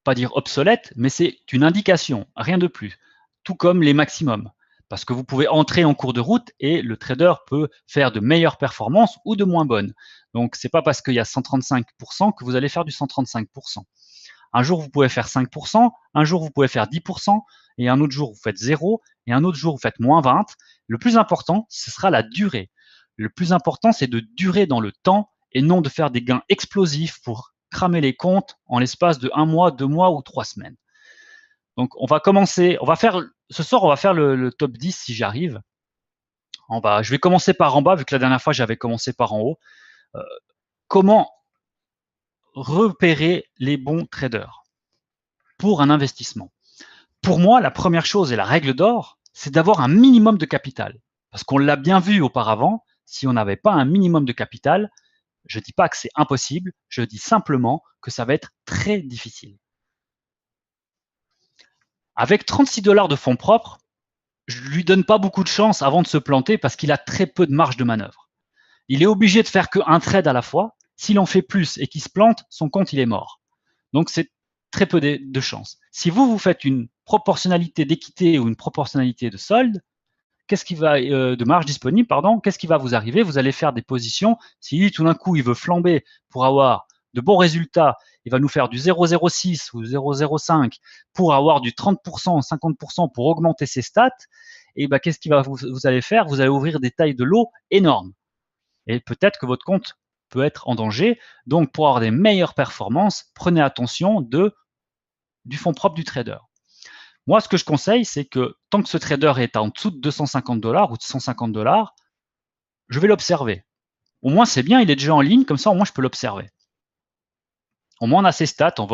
pas dire obsolète, mais c'est une indication, rien de plus. Tout comme les maximums. Parce que vous pouvez entrer en cours de route et le trader peut faire de meilleures performances ou de moins bonnes. Donc, c'est pas parce qu'il y a 135% que vous allez faire du 135%. Un jour, vous pouvez faire 5%, un jour, vous pouvez faire 10%, et un autre jour, vous faites 0, et un autre jour, vous faites moins 20. Le plus important, ce sera la durée. Le plus important, c'est de durer dans le temps et non de faire des gains explosifs pour cramer les comptes en l'espace de 1 mois, 2 mois ou 3 semaines. Donc, on va commencer, ce soir, on va faire le top 10 si j'arrive. Je vais commencer par en bas, vu que la dernière fois, j'avais commencé par en haut. Comment repérer les bons traders pour un investissement? Pour moi, la première chose et la règle d'or, c'est d'avoir un minimum de capital. Parce qu'on l'a bien vu auparavant, si on n'avait pas un minimum de capital, je ne dis pas que c'est impossible, je dis simplement que ça va être très difficile. Avec 36 dollars de fonds propres, je ne lui donne pas beaucoup de chance avant de se planter parce qu'il a très peu de marge de manœuvre. Il est obligé de faire qu'un trade à la fois. S'il en fait plus et qu'il se plante, son compte, il est mort. Donc, c'est très peu de chance. Si vous faites une proportionnalité d'équité ou une proportionnalité de solde, de marge disponible, qu'est-ce qui va vous arriver? Vous allez faire des positions. Si tout d'un coup, il veut flamber pour avoir de bons résultats, il va nous faire du 0,06 ou 0,05 pour avoir du 30%, 50% pour augmenter ses stats. Et ben, qu'est-ce que vous allez faire? Vous allez ouvrir des tailles de lot énormes. Et peut-être que votre compte peut être en danger. Donc, pour avoir des meilleures performances, prenez attention du fonds propre du trader. Moi, ce que je conseille, c'est que tant que ce trader est en dessous de 250 dollars ou de 150 dollars, je vais l'observer. Au moins, c'est bien, il est déjà en ligne, comme ça, au moins, je peux l'observer. Au moins, on a ses stats, on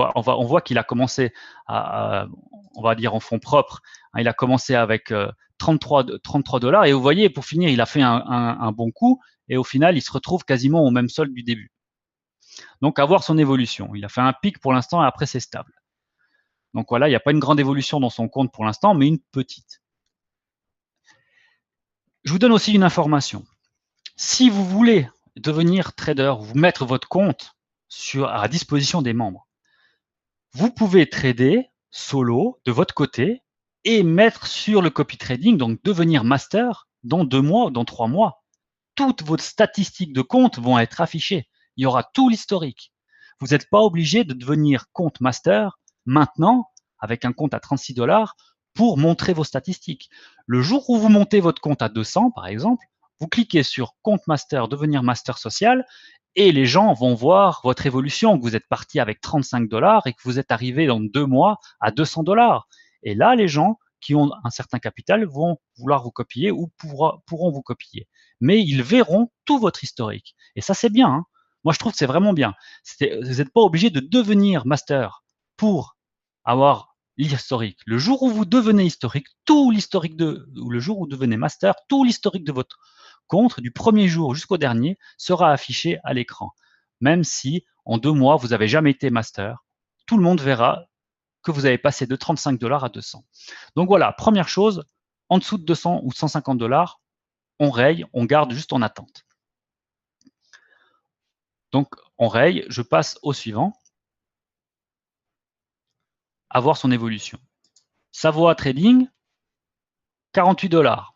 voit qu'il a commencé on va dire en fonds propres, il a commencé avec 33 dollars, et vous voyez, pour finir, il a fait un bon coup, et au final, il se retrouve quasiment au même solde du début. Donc, à voir son évolution. Il a fait un pic pour l'instant, et après, c'est stable. Donc voilà, il n'y a pas une grande évolution dans son compte pour l'instant, mais une petite. Je vous donne aussi une information. Si vous voulez devenir trader, vous mettre votre compte à disposition des membres, vous pouvez trader solo de votre côté et mettre sur le copy trading, donc devenir master dans 2 mois, dans 3 mois. Toutes vos statistiques de compte vont être affichées. Il y aura tout l'historique. Vous n'êtes pas obligé de devenir compte master maintenant avec un compte à 36 dollars pour montrer vos statistiques. Le jour où vous montez votre compte à 200, par exemple, vous cliquez sur compte master, devenir master social, et les gens vont voir votre évolution, que vous êtes parti avec 35 dollars et que vous êtes arrivé dans 2 mois à 200 dollars. Et là, les gens qui ont un certain capital vont vouloir vous copier ou pourront vous copier. Mais ils verront tout votre historique. Et ça, c'est bien. Hein. Moi, je trouve que c'est vraiment bien. Vous n'êtes pas obligé de devenir master pour avoir l'historique. Le jour où vous devenez historique, tout l'historique ou le jour où vous devenez master, tout l'historique de votre compte, du premier jour jusqu'au dernier, sera affiché à l'écran. Même si en 2 mois, vous n'avez jamais été master, tout le monde verra que vous avez passé de 35 dollars à 200. Donc voilà, première chose, en dessous de 200 ou 150 dollars, on raye, on garde juste en attente. Donc on raye, je passe au suivant. À voir son évolution. Savoie Trading, 48 dollars.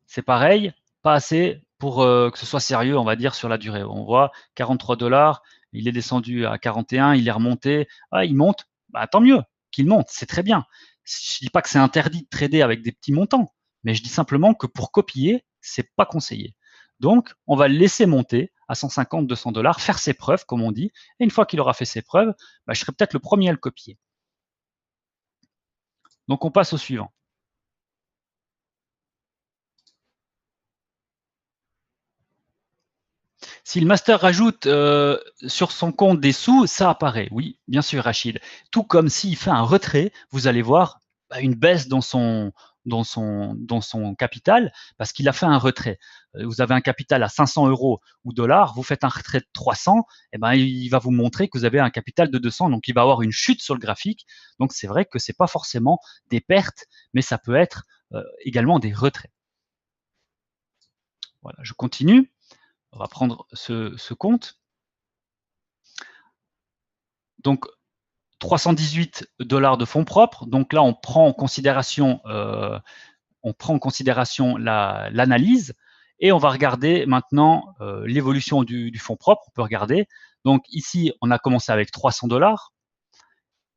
C'est pareil, pas assez pour que ce soit sérieux, on va dire, sur la durée. On voit 43 dollars, il est descendu à 41, il est remonté. Ah, il monte, bah, tant mieux qu'il monte, c'est très bien. Je ne dis pas que c'est interdit de trader avec des petits montants, mais je dis simplement que pour copier, c'est pas conseillé. Donc, on va le laisser monter à 150, 200 $, faire ses preuves, comme on dit. Et une fois qu'il aura fait ses preuves, bah, je serai peut-être le premier à le copier. Donc, on passe au suivant. Si le master rajoute sur son compte des sous, ça apparaît. Oui, bien sûr, Rachid. Tout comme s'il fait un retrait, vous allez voir une baisse dans son capital parce qu'il a fait un retrait. Vous avez un capital à 500 € ou dollars, vous faites un retrait de 300, et ben, il va vous montrer que vous avez un capital de 200, donc il va avoir une chute sur le graphique. Donc c'est vrai que ce n'est pas forcément des pertes, mais ça peut être également des retraits. Voilà, je continue. On va prendre ce compte. Donc, 318 $ de fonds propres. Donc là, on prend en considération, l'analyse et on va regarder maintenant l'évolution du fonds propre. On peut regarder. Donc ici, on a commencé avec 300 $.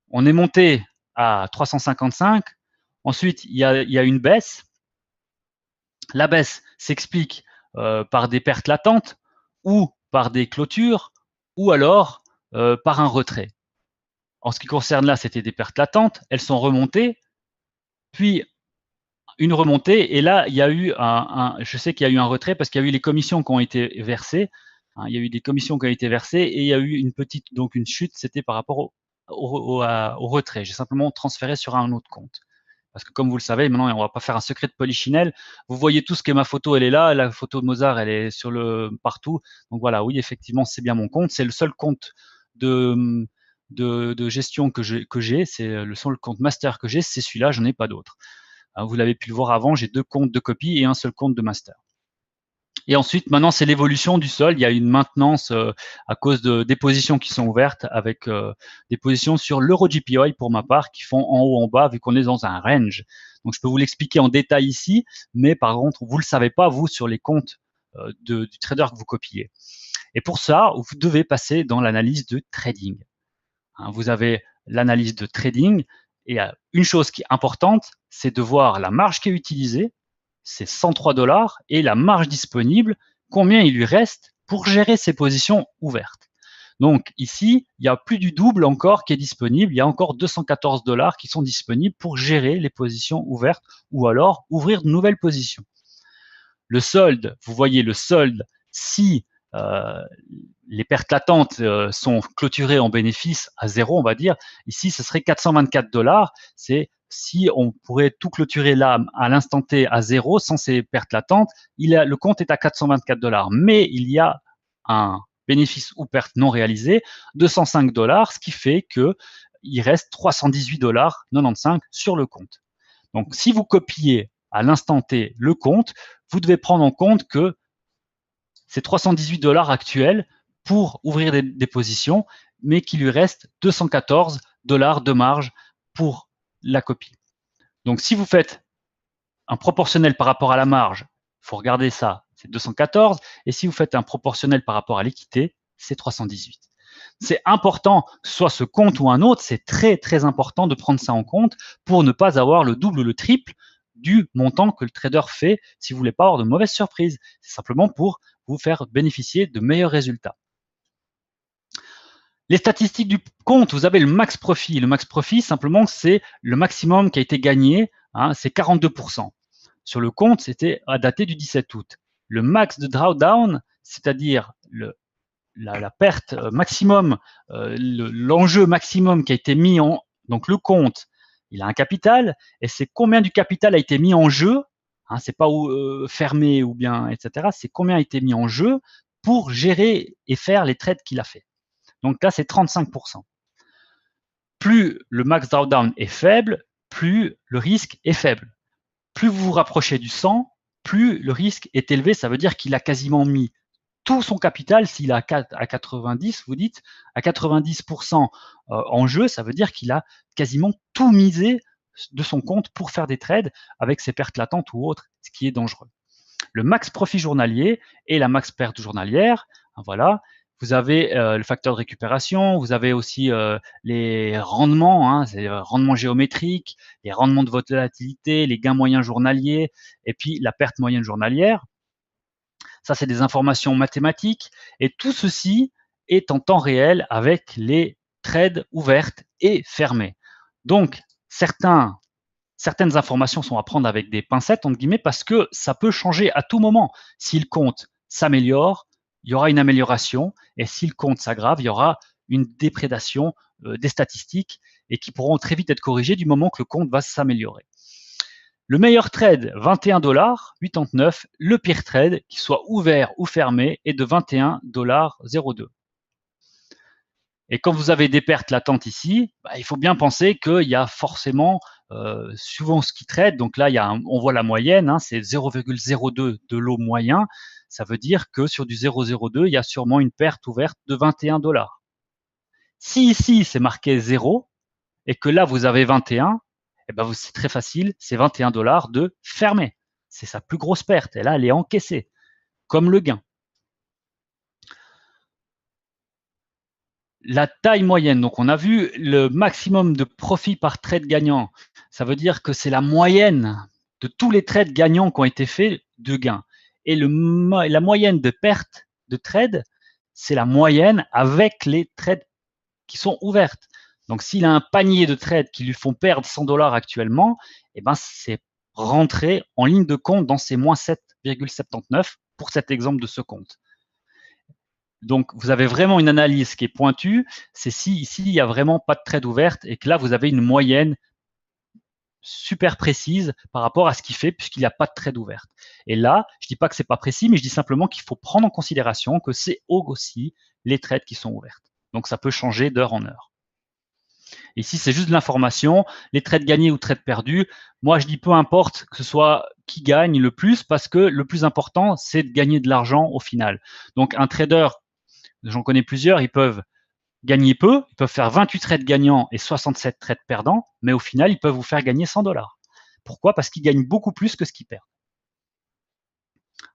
On est monté à 355. Ensuite, il y a une baisse. La baisse s'explique par des pertes latentes ou par des clôtures ou alors par un retrait. En ce qui concerne là, c'était des pertes latentes. Elles sont remontées, puis une remontée. Et là, il y a eu je sais qu'il y a eu un retrait parce qu'il y a eu les commissions qui ont été versées. Il y a eu des commissions qui ont été versées et il y a eu une chute. C'était par rapport au retrait. J'ai simplement transféré sur un autre compte. Parce que comme vous le savez, maintenant, on va pas faire un secret de polichinelle. Vous voyez tout ce qui est ma photo, elle est là. La photo de Mozart, elle est partout. Donc voilà, oui, effectivement, c'est bien mon compte. C'est le seul compte de gestion que j'ai. C'est le seul compte master que j'ai. C'est celui-là, je n'en ai pas d'autre. Vous l'avez pu le voir avant, j'ai 2 comptes de copie et un seul compte de master. Et ensuite, maintenant, c'est l'évolution du solde. Il y a une maintenance à cause des positions qui sont ouvertes avec des positions sur l'EuroGPY pour ma part qui font en haut, en bas, vu qu'on est dans un range. Donc, je peux vous l'expliquer en détail ici, mais par contre, vous ne le savez pas, vous, sur les comptes du trader que vous copiez. Et pour ça, vous devez passer dans l'analyse de trading. Vous avez l'analyse de trading et une chose qui est importante, c'est de voir la marge qui est utilisée, c'est 103 $, et la marge disponible, combien il lui reste pour gérer ses positions ouvertes. Donc ici, il y a plus du double encore qui est disponible, il y a encore 214 $ qui sont disponibles pour gérer les positions ouvertes ou alors ouvrir de nouvelles positions. Le solde, vous voyez le solde, si les pertes latentes sont clôturées en bénéfice à 0, on va dire, ici ce serait 424 $, c'est si on pourrait tout clôturer là à l'instant T à 0 sans ces pertes latentes, le compte est à 424 $, mais il y a un bénéfice ou perte non réalisée de 105 $, ce qui fait que il reste 318,95 $ sur le compte. Donc si vous copiez à l'instant T le compte, vous devez prendre en compte que c'est 318 $ actuels pour ouvrir des positions, mais qu'il lui reste 214 $ de marge pour la copie. Donc, si vous faites un proportionnel par rapport à la marge, il faut regarder ça, c'est 214. Et si vous faites un proportionnel par rapport à l'équité, c'est 318. C'est important, soit ce compte ou un autre, c'est très, très important de prendre ça en compte pour ne pas avoir le double ou le triple du montant que le trader fait si vous ne voulez pas avoir de mauvaises surprises. C'est simplement pour vous faire bénéficier de meilleurs résultats. Les statistiques du compte, vous avez le max profit. Le max profit, simplement, c'est le maximum qui a été gagné, c'est 42%. Sur le compte, c'était à dater du 17 août. Le max de drawdown, c'est-à-dire la perte maximum, l'enjeu maximum qui a été mis en... Donc le compte, il a un capital, et c'est combien du capital a été mis en jeu, c'est pas fermé ou bien, etc. C'est combien a été mis en jeu pour gérer et faire les trades qu'il a fait. Donc là, c'est 35%. Plus le max drawdown est faible, plus le risque est faible. Plus vous vous rapprochez du 100, plus le risque est élevé. Ça veut dire qu'il a quasiment mis tout son capital. S'il a à 90, vous dites, à 90% en jeu, ça veut dire qu'il a quasiment tout misé de son compte pour faire des trades avec ses pertes latentes ou autres, ce qui est dangereux. Le max profit journalier et la max perte journalière, voilà. Vous avez le facteur de récupération, vous avez aussi les rendements, c'est rendements géométriques, les rendements de volatilité, les gains moyens journaliers, et puis la perte moyenne journalière. Ça, c'est des informations mathématiques. Et tout ceci est en temps réel avec les trades ouvertes et fermées. Donc, certaines informations sont à prendre avec des pincettes, entre guillemets, parce que ça peut changer à tout moment. Si le compte s'améliore, il y aura une amélioration, et si le compte s'aggrave, il y aura une déprédation des statistiques et qui pourront très vite être corrigées du moment que le compte va s'améliorer. Le meilleur trade, 21 $, 89. Le pire trade, qu'il soit ouvert ou fermé, est de 21 $, 02. Et quand vous avez des pertes latentes ici, il faut bien penser qu'il y a forcément souvent ce qui trade. Donc là, on voit la moyenne, hein, c'est 0,02 de lot moyen. Ça veut dire que sur du 0,02, il y a sûrement une perte ouverte de 21 $. Si ici, c'est marqué 0 et que là, vous avez 21, c'est très facile, c'est 21 $ de fermé. C'est sa plus grosse perte. Et là, elle est encaissée, comme le gain. La taille moyenne, donc on a vu le maximum de profit par trade gagnant. Ça veut dire que c'est la moyenne de tous les trades gagnants qui ont été faits de gains. Et la moyenne de perte de trade, c'est la moyenne avec les trades qui sont ouvertes. Donc s'il a un panier de trades qui lui font perdre 100 $ actuellement, c'est rentré en ligne de compte dans ces moins 7,79 pour cet exemple de ce compte. Donc, vous avez vraiment une analyse qui est pointue. C'est si ici, il n'y a vraiment pas de trade ouverte et que là, vous avez une moyenne super précise par rapport à ce qu'il fait puisqu'il n'y a pas de trade ouverte. Et là, je ne dis pas que ce n'est pas précis, mais je dis simplement qu'il faut prendre en considération que c'est aussi les trades qui sont ouvertes. Donc, ça peut changer d'heure en heure. Ici, c'est juste de l'information. Les trades gagnés ou trades perdus, moi, je dis peu importe que ce soit qui gagne le plus parce que le plus important, c'est de gagner de l'argent au final. Donc, un trader, j'en connais plusieurs, ils peuvent gagner peu, ils peuvent faire 28 trades gagnants et 67 trades perdants, mais au final, ils peuvent vous faire gagner 100 $. Pourquoi? Parce qu'ils gagnent beaucoup plus que ce qu'ils perdent.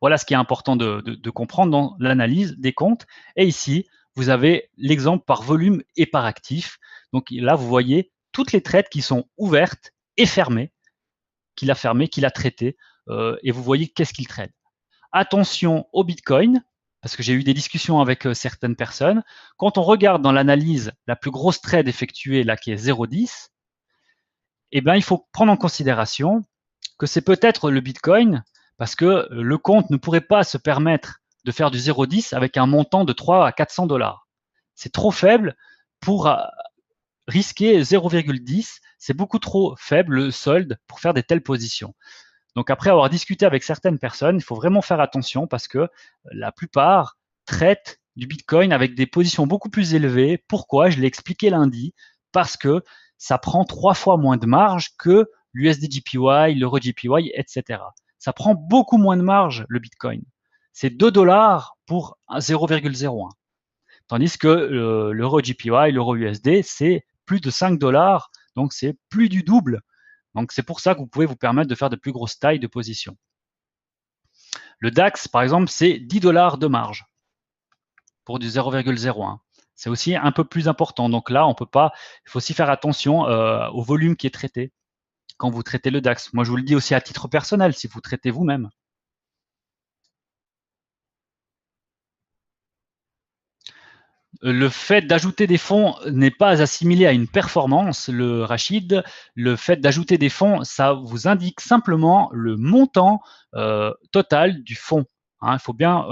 Voilà ce qui est important de comprendre dans l'analyse des comptes. Et ici, vous avez l'exemple par volume et par actif. Donc là, vous voyez toutes les trades qui sont ouvertes et fermées, qu'il a traitées, et vous voyez qu'est-ce qu'il trade. Attention au Bitcoin, parce que j'ai eu des discussions avec certaines personnes. Quand on regarde dans l'analyse la plus grosse trade effectuée, là qui est 0,10, il faut prendre en considération que c'est peut-être le Bitcoin, parce que le compte ne pourrait pas se permettre de faire du 0,10 avec un montant de 3 à 400 $. C'est trop faible pour risquer 0,10. C'est beaucoup trop faible le solde pour faire des telles positions. Donc après avoir discuté avec certaines personnes, il faut vraiment faire attention parce que la plupart traitent du Bitcoin avec des positions beaucoup plus élevées. Pourquoi? Je l'ai expliqué lundi. Parce que ça prend 3 fois moins de marge que l'USDJPY, l'EuroJPY, etc. Ça prend beaucoup moins de marge, le Bitcoin. C'est 2 $ pour 0,01. Tandis que l'EuroJPY, l'EuroUSD, c'est plus de 5 $, donc c'est plus du double. Donc c'est pour ça que vous pouvez vous permettre de faire de plus grosses tailles de position. Le DAX, par exemple, c'est 10 $ de marge pour du 0,01. C'est aussi un peu plus important. Donc là, on peut pas. Il faut aussi faire attention au volume qui est traité quand vous traitez le DAX. Moi, je vous le dis aussi à titre personnel, si vous traitez vous-même. Le fait d'ajouter des fonds n'est pas assimilé à une performance, le Rachid. Le fait d'ajouter des fonds, ça vous indique simplement le montant total du fonds. Hein, il faut bien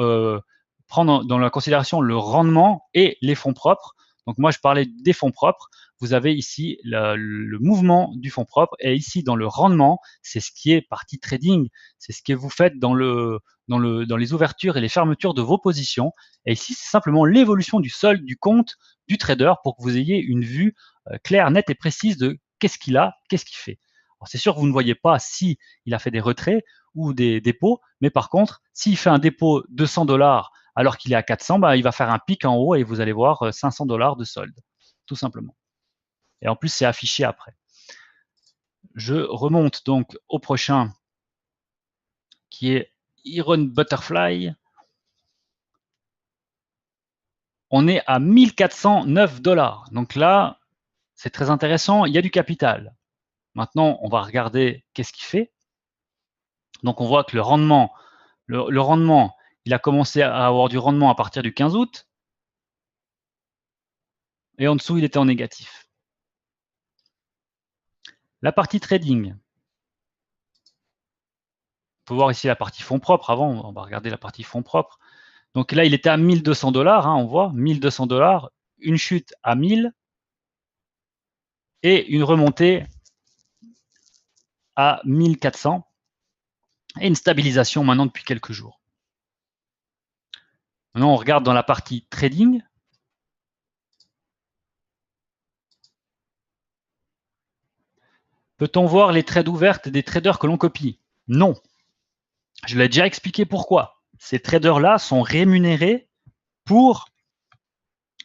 prendre dans la considération le rendement et les fonds propres. Donc moi, je parlais des fonds propres. Vous avez ici le mouvement du fonds propre et ici dans le rendement, c'est ce qui est partie trading, c'est ce que vous faites dans les ouvertures et les fermetures de vos positions. Et ici, c'est simplement l'évolution du solde du compte du trader pour que vous ayez une vue claire, nette et précise de qu'est-ce qu'il a, qu'est-ce qu'il fait. C'est sûr que vous ne voyez pas si il a fait des retraits ou des dépôts, mais par contre, s'il fait un dépôt de 100 $ alors qu'il est à 400, il va faire un pic en haut et vous allez voir 500 $ de solde, tout simplement. Et en plus, c'est affiché après. Je remonte donc au prochain qui est Iron Butterfly. On est à 1409 $. Donc là, c'est très intéressant, il y a du capital. Maintenant, on va regarder qu'est-ce qu'il fait. Donc on voit que le rendement, Il a commencé à avoir du rendement à partir du 15 août. Et en dessous, il était en négatif. La partie trading. On peut voir ici la partie fonds propres. Avant, on va regarder la partie fonds propres. Donc là, il était à 1200 $, hein, on voit, 1200 $, une chute à 1000 et une remontée à 1400 et une stabilisation maintenant depuis quelques jours. Maintenant, on regarde dans la partie trading. Peut-on voir les trades ouvertes des traders que l'on copie? Non. Je l'ai déjà expliqué pourquoi. Ces traders-là sont rémunérés pour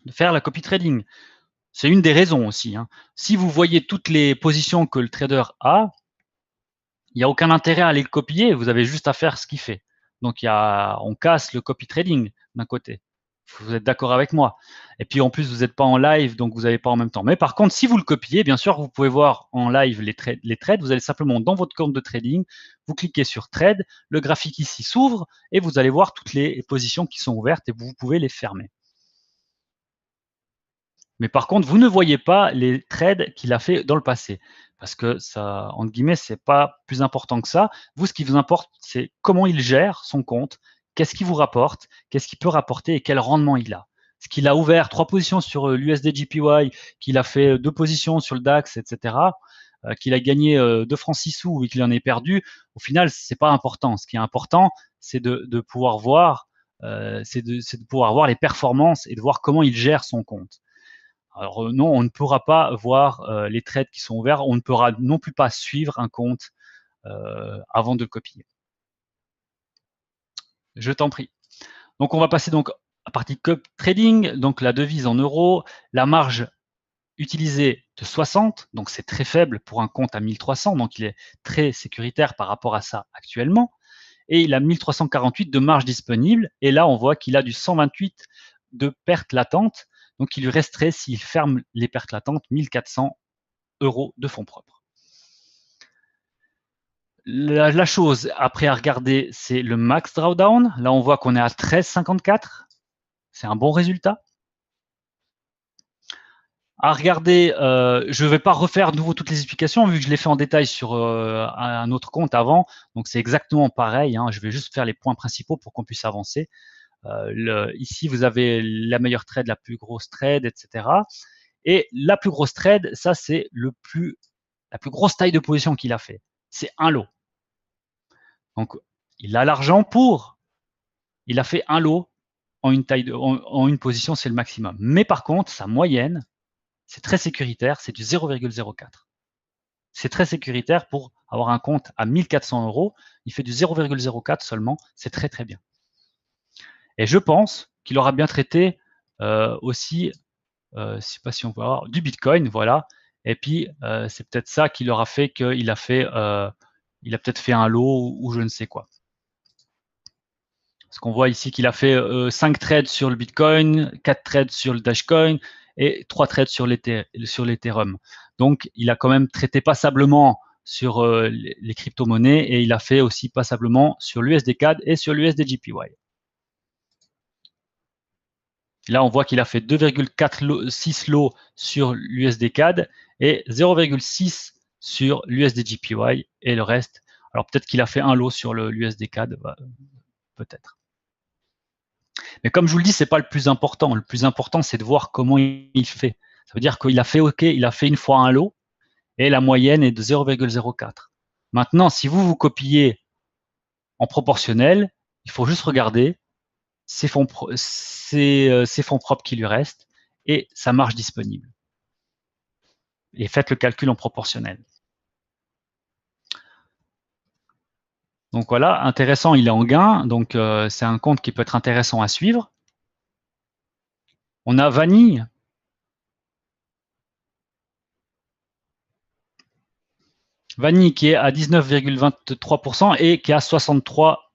faire la copy trading. C'est une des raisons aussi, hein. Si vous voyez toutes les positions que le trader a, il n'y a aucun intérêt à aller le copier, vous avez juste à faire ce qu'il fait. Donc on casse le copy trading d'un côté. Vous êtes d'accord avec moi. Et puis en plus, vous n'êtes pas en live, donc vous n'avez pas en même temps. Mais par contre, si vous le copiez, bien sûr, vous pouvez voir en live les trades. Vous allez simplement dans votre compte de trading, vous cliquez sur trade, le graphique ici s'ouvre et vous allez voir toutes les positions qui sont ouvertes et vous pouvez les fermer. Mais par contre, vous ne voyez pas les trades qu'il a fait dans le passé. Parce que ça, entre guillemets, c'est pas plus important que ça. Vous, ce qui vous importe, c'est comment il gère son compte, qu'est-ce qu'il vous rapporte, qu'est-ce qu'il peut rapporter et quel rendement il a. Ce qu'il a ouvert 3 positions sur l'USD-JPY, qu'il a fait 2 positions sur le DAX, etc., qu'il a gagné 2 francs 6 sous et qu'il en ait perdu, au final, c'est pas important. Ce qui est important, c'est de pouvoir voir, c'est de pouvoir voir les performances et de voir comment il gère son compte. Alors non, on ne pourra pas voir les trades qui sont ouverts, on ne pourra non plus pas suivre un compte avant de le copier. Je t'en prie. Donc on va passer donc à la partie trading, donc la devise en euros, la marge utilisée de 60, donc c'est très faible pour un compte à 1300, donc il est très sécuritaire par rapport à ça actuellement. Et il a 1348 de marge disponible, et là on voit qu'il a du 128 de pertes latentes. Donc, il lui resterait, s'il ferme les pertes latentes, 1400 € de fonds propres. La chose après à regarder, c'est le max drawdown. Là, on voit qu'on est à 13,54. C'est un bon résultat. À regarder, je ne vais pas refaire de nouveau toutes les explications, vu que je l'ai fait en détail sur un autre compte avant. Donc, c'est exactement pareil, hein. Je vais juste faire les points principaux pour qu'on puisse avancer. Ici, vous avez la meilleure trade, la plus grosse trade, etc. Et la plus grosse trade, ça c'est la plus grosse taille de position qu'il a fait. C'est un lot. Donc, il a l'argent il a fait un lot en une position, c'est le maximum. Mais par contre, sa moyenne, c'est très sécuritaire, c'est du 0,04. C'est très sécuritaire pour avoir un compte à 1400 €. Il fait du 0,04 seulement, c'est très très bien. Et je pense qu'il aura bien traité aussi, je ne sais pas si on peut avoir, du Bitcoin, voilà. Et puis, c'est peut-être ça qui leur a fait qu'il a fait, il a peut-être fait un lot ou je ne sais quoi. Parce qu'on voit ici qu'il a fait 5 trades sur le Bitcoin, 4 trades sur le Dashcoin et 3 trades sur l'Ethereum. Donc, il a quand même traité passablement sur les crypto-monnaies et il a fait aussi passablement sur l'USD-CAD et sur l'USD-JPY. Là, on voit qu'il a fait 2,6 lots sur l'USD-CAD et 0,6 sur l'USD-JPY et le reste. Alors peut-être qu'il a fait un lot sur l'USD-CAD, peut-être. Mais comme je vous le dis, c'est pas le plus important. Le plus important, c'est de voir comment il fait. Ça veut dire qu'il a fait OK, il a fait une fois un lot et la moyenne est de 0,04. Maintenant, si vous copiez en proportionnel, il faut juste regarder ses fonds propres qui lui restent et sa marge disponible. Et faites le calcul en proportionnel. Donc voilà, intéressant, il est en gain. Donc c'est un compte qui peut être intéressant à suivre. On a Vanille. Vanille qui est à 19,23% et qui a 63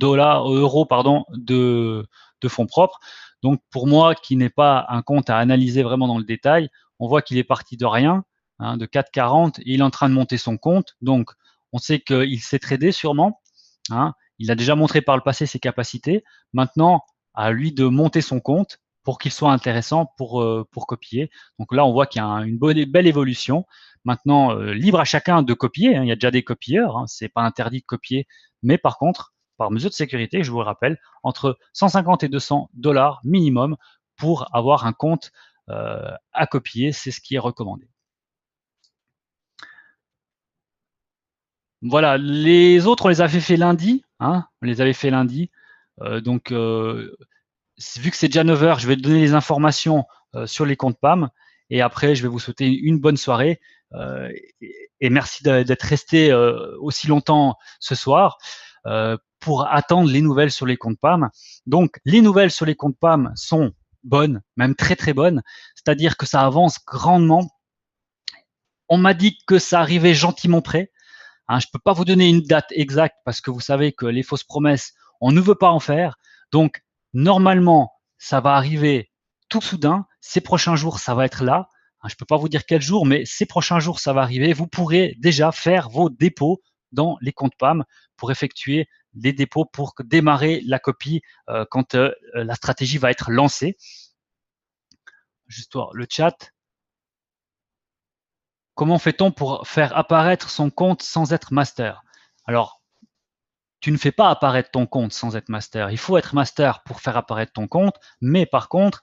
euros de fonds propres. Donc pour moi, qui n'est pas un compte à analyser vraiment dans le détail, on voit qu'il est parti de rien, hein, de 4,40, et il est en train de monter son compte. Donc on sait qu'il s'est tradé sûrement, hein, Il a déjà montré par le passé ses capacités. Maintenant, à lui de monter son compte pour qu'il soit intéressant pour copier. Donc là, on voit qu'il y a une belle évolution. Maintenant, libre à chacun de copier. Il y a déjà des copieurs. C'est pas interdit de copier. Mais par contre, par mesure de sécurité, je vous le rappelle, entre 150 et 200 $ minimum pour avoir un compte à copier. C'est ce qui est recommandé. Voilà, les autres, on les avait fait lundi. On les avait fait lundi. Donc, vu que c'est déjà 9 heures, je vais donner les informations sur les comptes PAM. Et après, je vais vous souhaiter une bonne soirée. Et merci d'être resté aussi longtemps ce soir pour attendre les nouvelles sur les comptes PAM. Donc, les nouvelles sur les comptes PAM sont bonnes, même très très bonnes. C'est-à-dire que ça avance grandement. On m'a dit que ça arrivait gentiment près. Je ne peux pas vous donner une date exacte parce que vous savez que les fausses promesses, on ne veut pas en faire. Donc, normalement, ça va arriver tout soudain. Ces prochains jours, ça va être là. Je ne peux pas vous dire quel jour, mais ces prochains jours, ça va arriver. Vous pourrez déjà faire vos dépôts dans les comptes PAM pour effectuer des dépôts pour démarrer la copie quand la stratégie va être lancée. Juste voir le chat. Comment fait-on pour faire apparaître son compte sans être master? Alors, tu ne fais pas apparaître ton compte sans être master. Il faut être master pour faire apparaître ton compte, mais par contre,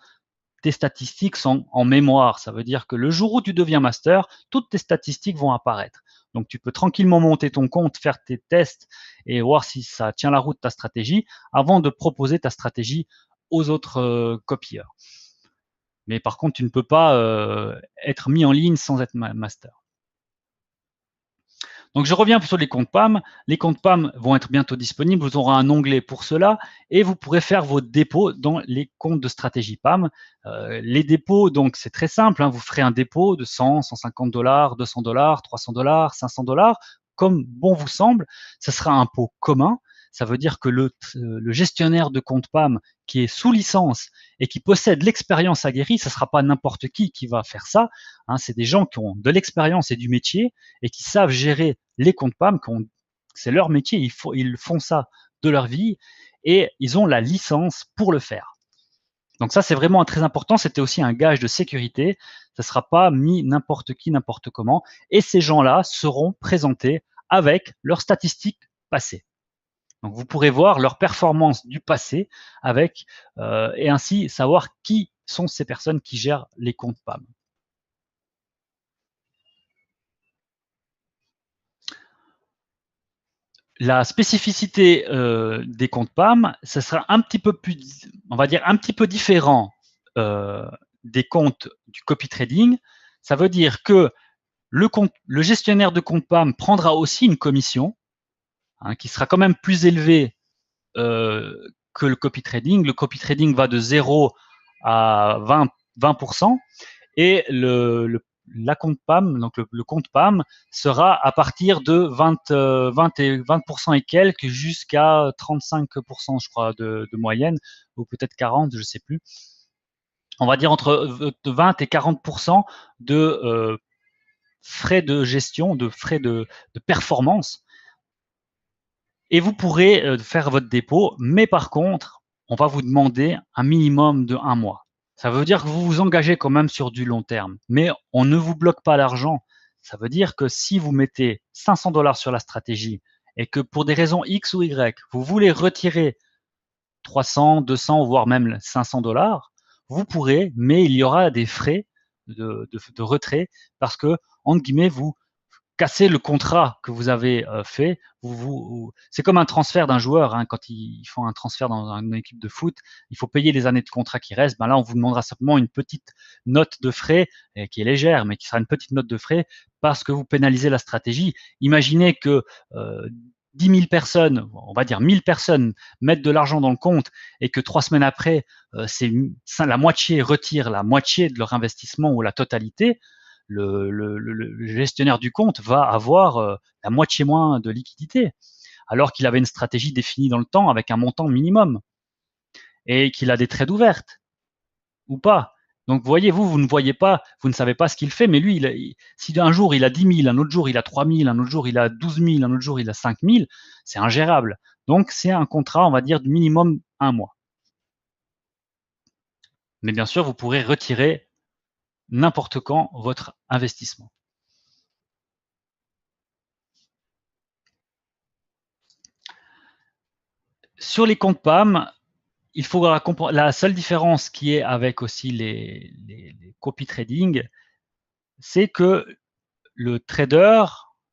tes statistiques sont en mémoire. Ça veut dire que le jour où tu deviens master, toutes tes statistiques vont apparaître. Donc, tu peux tranquillement monter ton compte, faire tes tests et voir si ça tient la route ta stratégie avant de proposer ta stratégie aux autres copieurs. Mais par contre, tu ne peux pas être mis en ligne sans être master. Donc, je reviens sur les comptes PAM. Les comptes PAM vont être bientôt disponibles. Vous aurez un onglet pour cela et vous pourrez faire vos dépôts dans les comptes de stratégie PAM. Les dépôts, donc, c'est très simple. Vous ferez un dépôt de 100, 150 $, 200 $, 300 $, 500 $, comme bon vous semble. Ce sera un pot commun. Ça veut dire que le gestionnaire de compte PAM qui est sous licence et qui possède l'expérience aguerrie, ce ne sera pas n'importe qui va faire ça. C'est des gens qui ont de l'expérience et du métier et qui savent gérer les comptes PAM. C'est leur métier, ils font ça de leur vie et ils ont la licence pour le faire. Donc ça, c'est vraiment très important. C'était aussi un gage de sécurité. Ça ne sera pas mis n'importe qui, n'importe comment. Et ces gens-là seront présentés avec leurs statistiques passées. Donc, vous pourrez voir leur performance du passé avec et ainsi savoir qui sont ces personnes qui gèrent les comptes PAM. La spécificité des comptes PAM, ce sera un petit peu plus, on va dire un petit peu différent des comptes du copy trading. Ça veut dire que le gestionnaire de compte PAM prendra aussi une commission qui sera quand même plus élevée que le copy trading. Le copy trading va de 0 à 20% et la compte PAM, donc le compte PAM, sera à partir de 20% et quelques jusqu'à 35%, je crois, de moyenne, ou peut-être 40, je ne sais plus. On va dire entre 20 et 40% de frais de gestion, de frais de performance. Et vous pourrez faire votre dépôt, mais par contre, on va vous demander un minimum de 1 mois. Ça veut dire que vous vous engagez quand même sur du long terme, mais on ne vous bloque pas l'argent. Ça veut dire que si vous mettez 500 $ sur la stratégie et que pour des raisons X ou Y, vous voulez retirer 300, 200, voire même 500 $, vous pourrez, mais il y aura des frais de retrait parce que, entre guillemets, vous cassez le contrat que vous avez fait. C'est comme un transfert d'un joueur. Quand ils font un transfert dans une équipe de foot, il faut payer les années de contrat qui restent. Là, on vous demandera simplement une petite note de frais qui est légère, mais qui sera une petite note de frais parce que vous pénalisez la stratégie. Imaginez que 10 000 personnes, on va dire 1000 personnes mettent de l'argent dans le compte et que 3 semaines après, la moitié retire la moitié de leur investissement ou la totalité. Le gestionnaire du compte va avoir la moitié moins de liquidité, alors qu'il avait une stratégie définie dans le temps avec un montant minimum et qu'il a des trades ouvertes ou pas. Donc, voyez-vous, vous ne voyez pas, vous ne savez pas ce qu'il fait, mais lui, si un jour il a 10 000, un autre jour il a 3 000, un autre jour il a 12 000, un autre jour il a 5 000, c'est ingérable. Donc, c'est un contrat, on va dire, de minimum 1 mois. Mais bien sûr, vous pourrez retirer n'importe quand votre investissement. Sur les comptes PAM, il faudra comprendre la seule différence qui est avec aussi les copy trading, c'est que le trader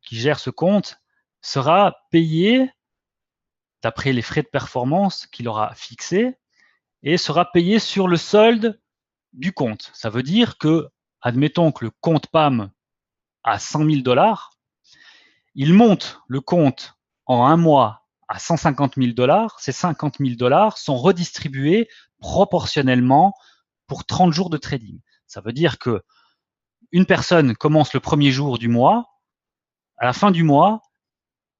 qui gère ce compte sera payé d'après les frais de performance qu'il aura fixés et sera payé sur le solde du compte. Ça veut dire que, admettons que le compte PAM a 100 000 $, il monte le compte en 1 mois à 150 000 $, ces 50 000 $ sont redistribués proportionnellement pour 30 jours de trading. Ça veut dire que une personne commence le premier jour du mois, à la fin du mois,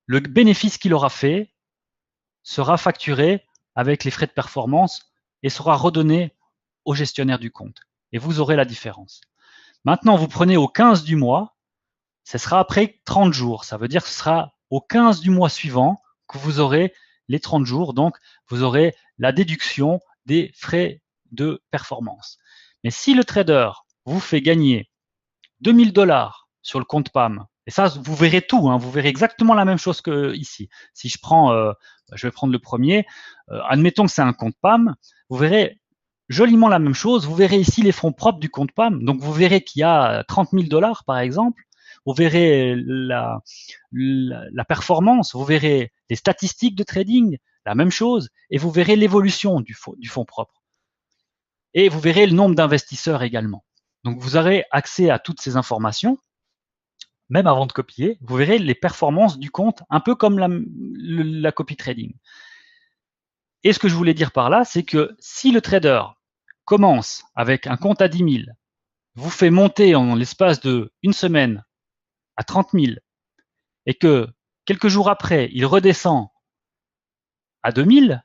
le bénéfice qu'il aura fait sera facturé avec les frais de performance et sera redonné au gestionnaire du compte. Et vous aurez la différence. Maintenant, vous prenez au 15 du mois, ce sera après 30 jours. Ça veut dire que ce sera au 15 du mois suivant que vous aurez les 30 jours. Donc, vous aurez la déduction des frais de performance. Mais si le trader vous fait gagner 2000 $ sur le compte PAM, et ça, vous verrez tout, hein, vous verrez exactement la même chose que ici. Si je prends, je vais prendre le premier, admettons que c'est un compte PAM, vous verrez joliment la même chose. Vous verrez ici les fonds propres du compte PAM. Donc, vous verrez qu'il y a 30 000 $ par exemple. Vous verrez la performance, vous verrez les statistiques de trading, la même chose, et vous verrez l'évolution du fonds propre. Et vous verrez le nombre d'investisseurs également. Donc, vous aurez accès à toutes ces informations, même avant de copier. Vous verrez les performances du compte, un peu comme la copy trading. Et ce que je voulais dire par là, c'est que si le trader commence avec un compte à 10 000, vous fait monter en l'espace d'une semaine à 30 000, et que quelques jours après, il redescend à 2 000,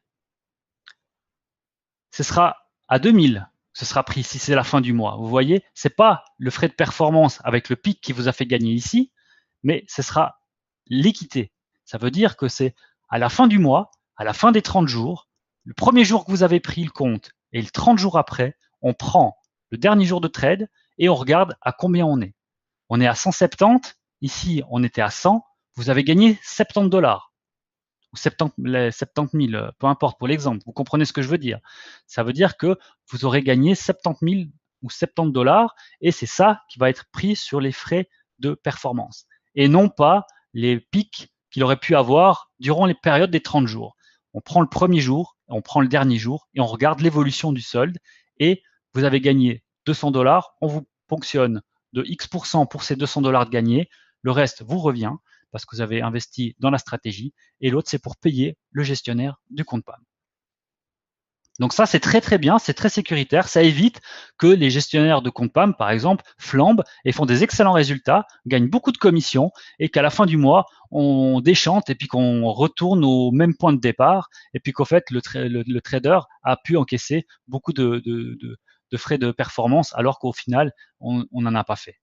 ce sera à 2 000, ce sera pris si c'est la fin du mois. Vous voyez, c'est pas le frais de performance avec le pic qui vous a fait gagner ici, mais ce sera l'équité. Ça veut dire que c'est à la fin du mois, à la fin des 30 jours, le premier jour que vous avez pris le compte et le 30 jours après, on prend le dernier jour de trade et on regarde à combien on est. On est à 170, ici on était à 100, vous avez gagné 70 $, ou 70 000, peu importe pour l'exemple, vous comprenez ce que je veux dire. Ça veut dire que vous aurez gagné 70 000 ou 70 $, et c'est ça qui va être pris sur les frais de performance, et non pas les pics qu'il aurait pu avoir durant les périodes des 30 jours. On prend le premier jour, on prend le dernier jour, et on regarde l'évolution du solde, et vous avez gagné 200 $, on vous ponctionne de X% pour ces 200 $ de gagnés, le reste vous revient parce que vous avez investi dans la stratégie, et l'autre, c'est pour payer le gestionnaire du compte PAM. Donc ça, c'est très très bien, c'est très sécuritaire, ça évite que les gestionnaires de compte PAM, par exemple, flambent et font des excellents résultats, gagnent beaucoup de commissions, et qu'à la fin du mois, on déchante et puis qu'on retourne au même point de départ, et puis qu'au fait, le trader a pu encaisser beaucoup de frais de performance, alors qu'au final, on n'en a pas fait.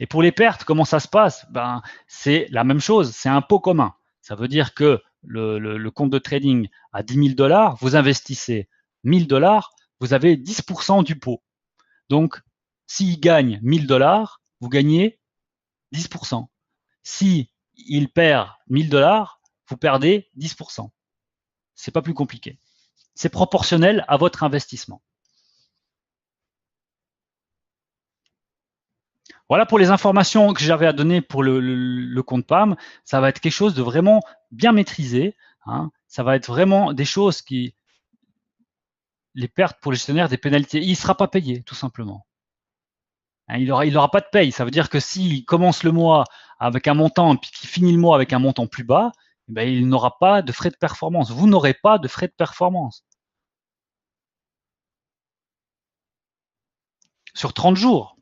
Et pour les pertes, comment ça se passe? Ben, c'est la même chose, c'est un pot commun. Ça veut dire que le compte de trading à 10 000 $, vous investissez 1 000 $, vous avez 10% du pot. Donc, s'il gagne 1 000 $, vous gagnez 10%. Si il perd 1 000 $, vous perdez 10%. C'est pas plus compliqué. C'est proportionnel à votre investissement. Voilà pour les informations que j'avais à donner pour le compte PAM. Ça va être quelque chose de vraiment bien maîtrisé. Hein. Ça va être vraiment des choses qui, les pertes pour le gestionnaire, des pénalités, il ne sera pas payé, tout simplement. Hein, il n'aura pas de paye. Ça veut dire que s'il commence le mois avec un montant et puis qu'il finit le mois avec un montant plus bas, eh bien, il n'aura pas de frais de performance. Vous n'aurez pas de frais de performance. Sur 30 jours,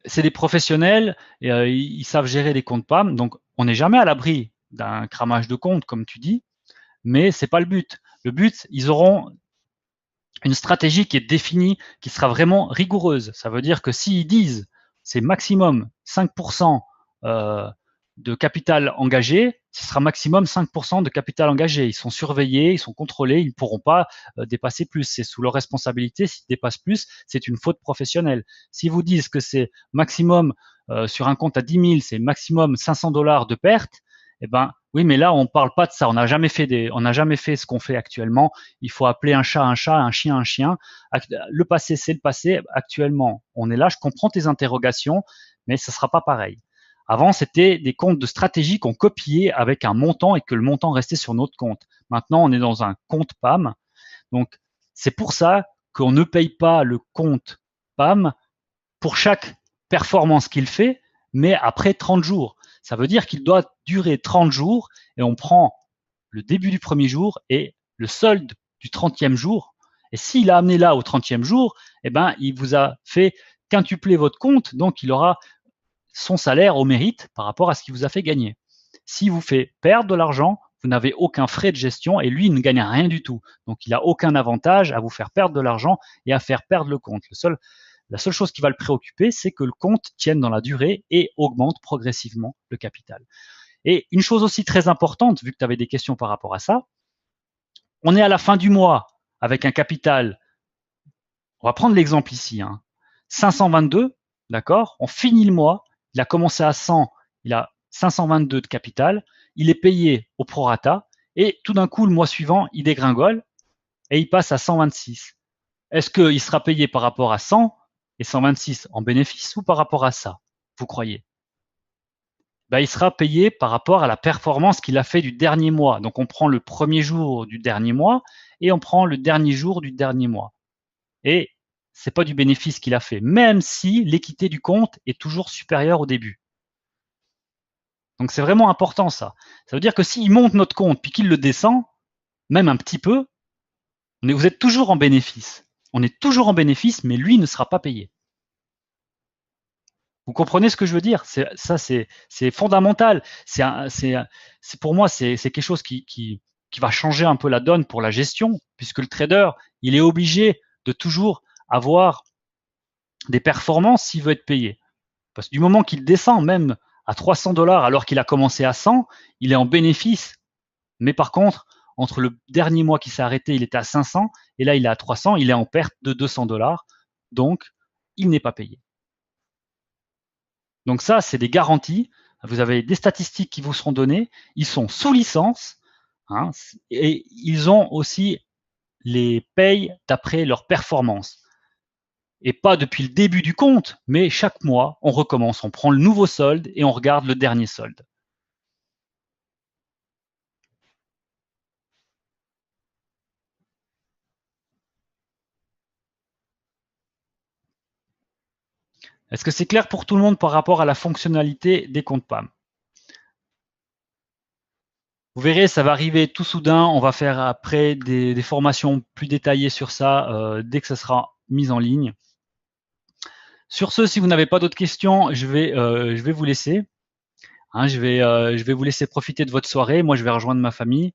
c'est des professionnels, et, ils savent gérer les comptes PAM, donc on n'est jamais à l'abri d'un cramage de compte, comme tu dis, mais c'est pas le but. Le but, ils auront une stratégie qui est définie, qui sera vraiment rigoureuse. Ça veut dire que s'ils disent c'est maximum 5% de capital engagé, ce sera maximum 5% de capital engagé. Ils sont surveillés, ils sont contrôlés, ils ne pourront pas dépasser plus. C'est sous leur responsabilité. S'ils dépassent plus, c'est une faute professionnelle. Si vous dites que c'est maximum sur un compte à 10 000, c'est maximum 500 $ de perte, eh ben oui, mais là on parle pas de ça. On n'a jamais fait ce qu'on fait actuellement. Il faut appeler un chat, un chien, un chien. Le passé, c'est le passé. Actuellement, on est là. Je comprends tes interrogations, mais ce sera pas pareil. Avant, c'était des comptes de stratégie qu'on copiait avec un montant et que le montant restait sur notre compte. Maintenant, on est dans un compte PAM. Donc, c'est pour ça qu'on ne paye pas le compte PAM pour chaque performance qu'il fait, mais après 30 jours. Ça veut dire qu'il doit durer 30 jours et on prend le début du premier jour et le solde du 30e jour. Et s'il a amené là au 30e jour, eh ben, il vous a fait quintupler votre compte, donc il aura son salaire au mérite par rapport à ce qu'il vous a fait gagner. S'il vous fait perdre de l'argent, vous n'avez aucun frais de gestion et lui, il ne gagne rien du tout. Donc, il n'a aucun avantage à vous faire perdre de l'argent et à faire perdre le compte. La seule chose qui va le préoccuper, c'est que le compte tienne dans la durée et augmente progressivement le capital. Et une chose aussi très importante, vu que tu avais des questions par rapport à ça, on est à la fin du mois avec un capital, on va prendre l'exemple ici, 522, d'accord? On finit le mois, il a commencé à 100, il a 522 de capital, il est payé au prorata, et tout d'un coup, le mois suivant, il dégringole et il passe à 126. Est-ce qu'il sera payé par rapport à 100 et 126 en bénéfice ou par rapport à ça, vous croyez? Il sera payé par rapport à la performance qu'il a fait du dernier mois. Donc, on prend le premier jour du dernier mois et on prend le dernier jour du dernier mois. Et c'est pas du bénéfice qu'il a fait, même si l'équité du compte est toujours supérieure au début. Donc c'est vraiment important ça. Ça veut dire que s'il monte notre compte puis qu'il le descend, même un petit peu, vous êtes toujours en bénéfice. On est toujours en bénéfice, mais lui ne sera pas payé. Vous comprenez ce que je veux dire? C'est fondamental. Pour moi, c'est quelque chose qui va changer un peu la donne pour la gestion, puisque le trader, il est obligé de toujours avoir des performances s'il veut être payé. Parce que du moment qu'il descend même à 300 $ alors qu'il a commencé à 100, il est en bénéfice. Mais par contre, entre le dernier mois qui s'est arrêté, il était à 500 et là il est à 300, il est en perte de 200 $. Donc, il n'est pas payé. Donc ça, c'est des garanties. Vous avez des statistiques qui vous seront données. Ils sont sous licence et ils ont aussi les payes d'après leur performance. Et pas depuis le début du compte, mais chaque mois, on recommence, on prend le nouveau solde et on regarde le dernier solde. Est-ce que c'est clair pour tout le monde par rapport à la fonctionnalité des comptes PAM? Vous verrez, ça va arriver tout soudain. On va faire après des formations plus détaillées sur ça dès que ça sera mis en ligne. Sur ce, si vous n'avez pas d'autres questions, je vais vous laisser. Je vais vous laisser profiter de votre soirée. Moi, je vais rejoindre ma famille.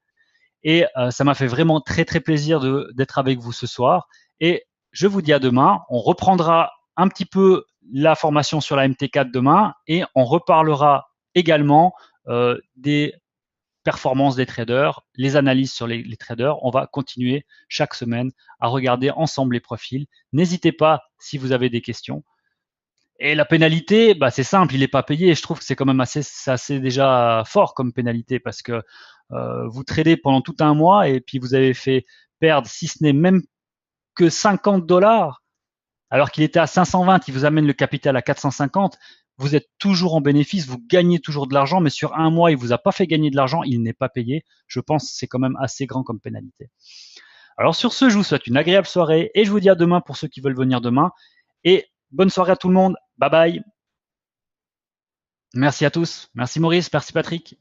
Et ça m'a fait vraiment très, très plaisir d'être avec vous ce soir. Et je vous dis à demain. On reprendra un petit peu la formation sur la MT4 demain et on reparlera également des performances des traders, les analyses sur les traders. On va continuer chaque semaine à regarder ensemble les profils. N'hésitez pas si vous avez des questions. Et la pénalité, c'est simple, il n'est pas payé. Je trouve que c'est quand même assez déjà fort comme pénalité parce que vous tradez pendant tout un mois et puis vous avez fait perdre, si ce n'est même que 50 $, alors qu'il était à 520, il vous amène le capital à 450. Vous êtes toujours en bénéfice, vous gagnez toujours de l'argent, mais sur un mois, il vous a pas fait gagner de l'argent, il n'est pas payé. Je pense que c'est quand même assez grand comme pénalité. Alors sur ce, je vous souhaite une agréable soirée et je vous dis à demain pour ceux qui veulent venir demain. Et bonne soirée à tout le monde. Bye bye. Merci à tous. Merci Maurice. Merci Patrick.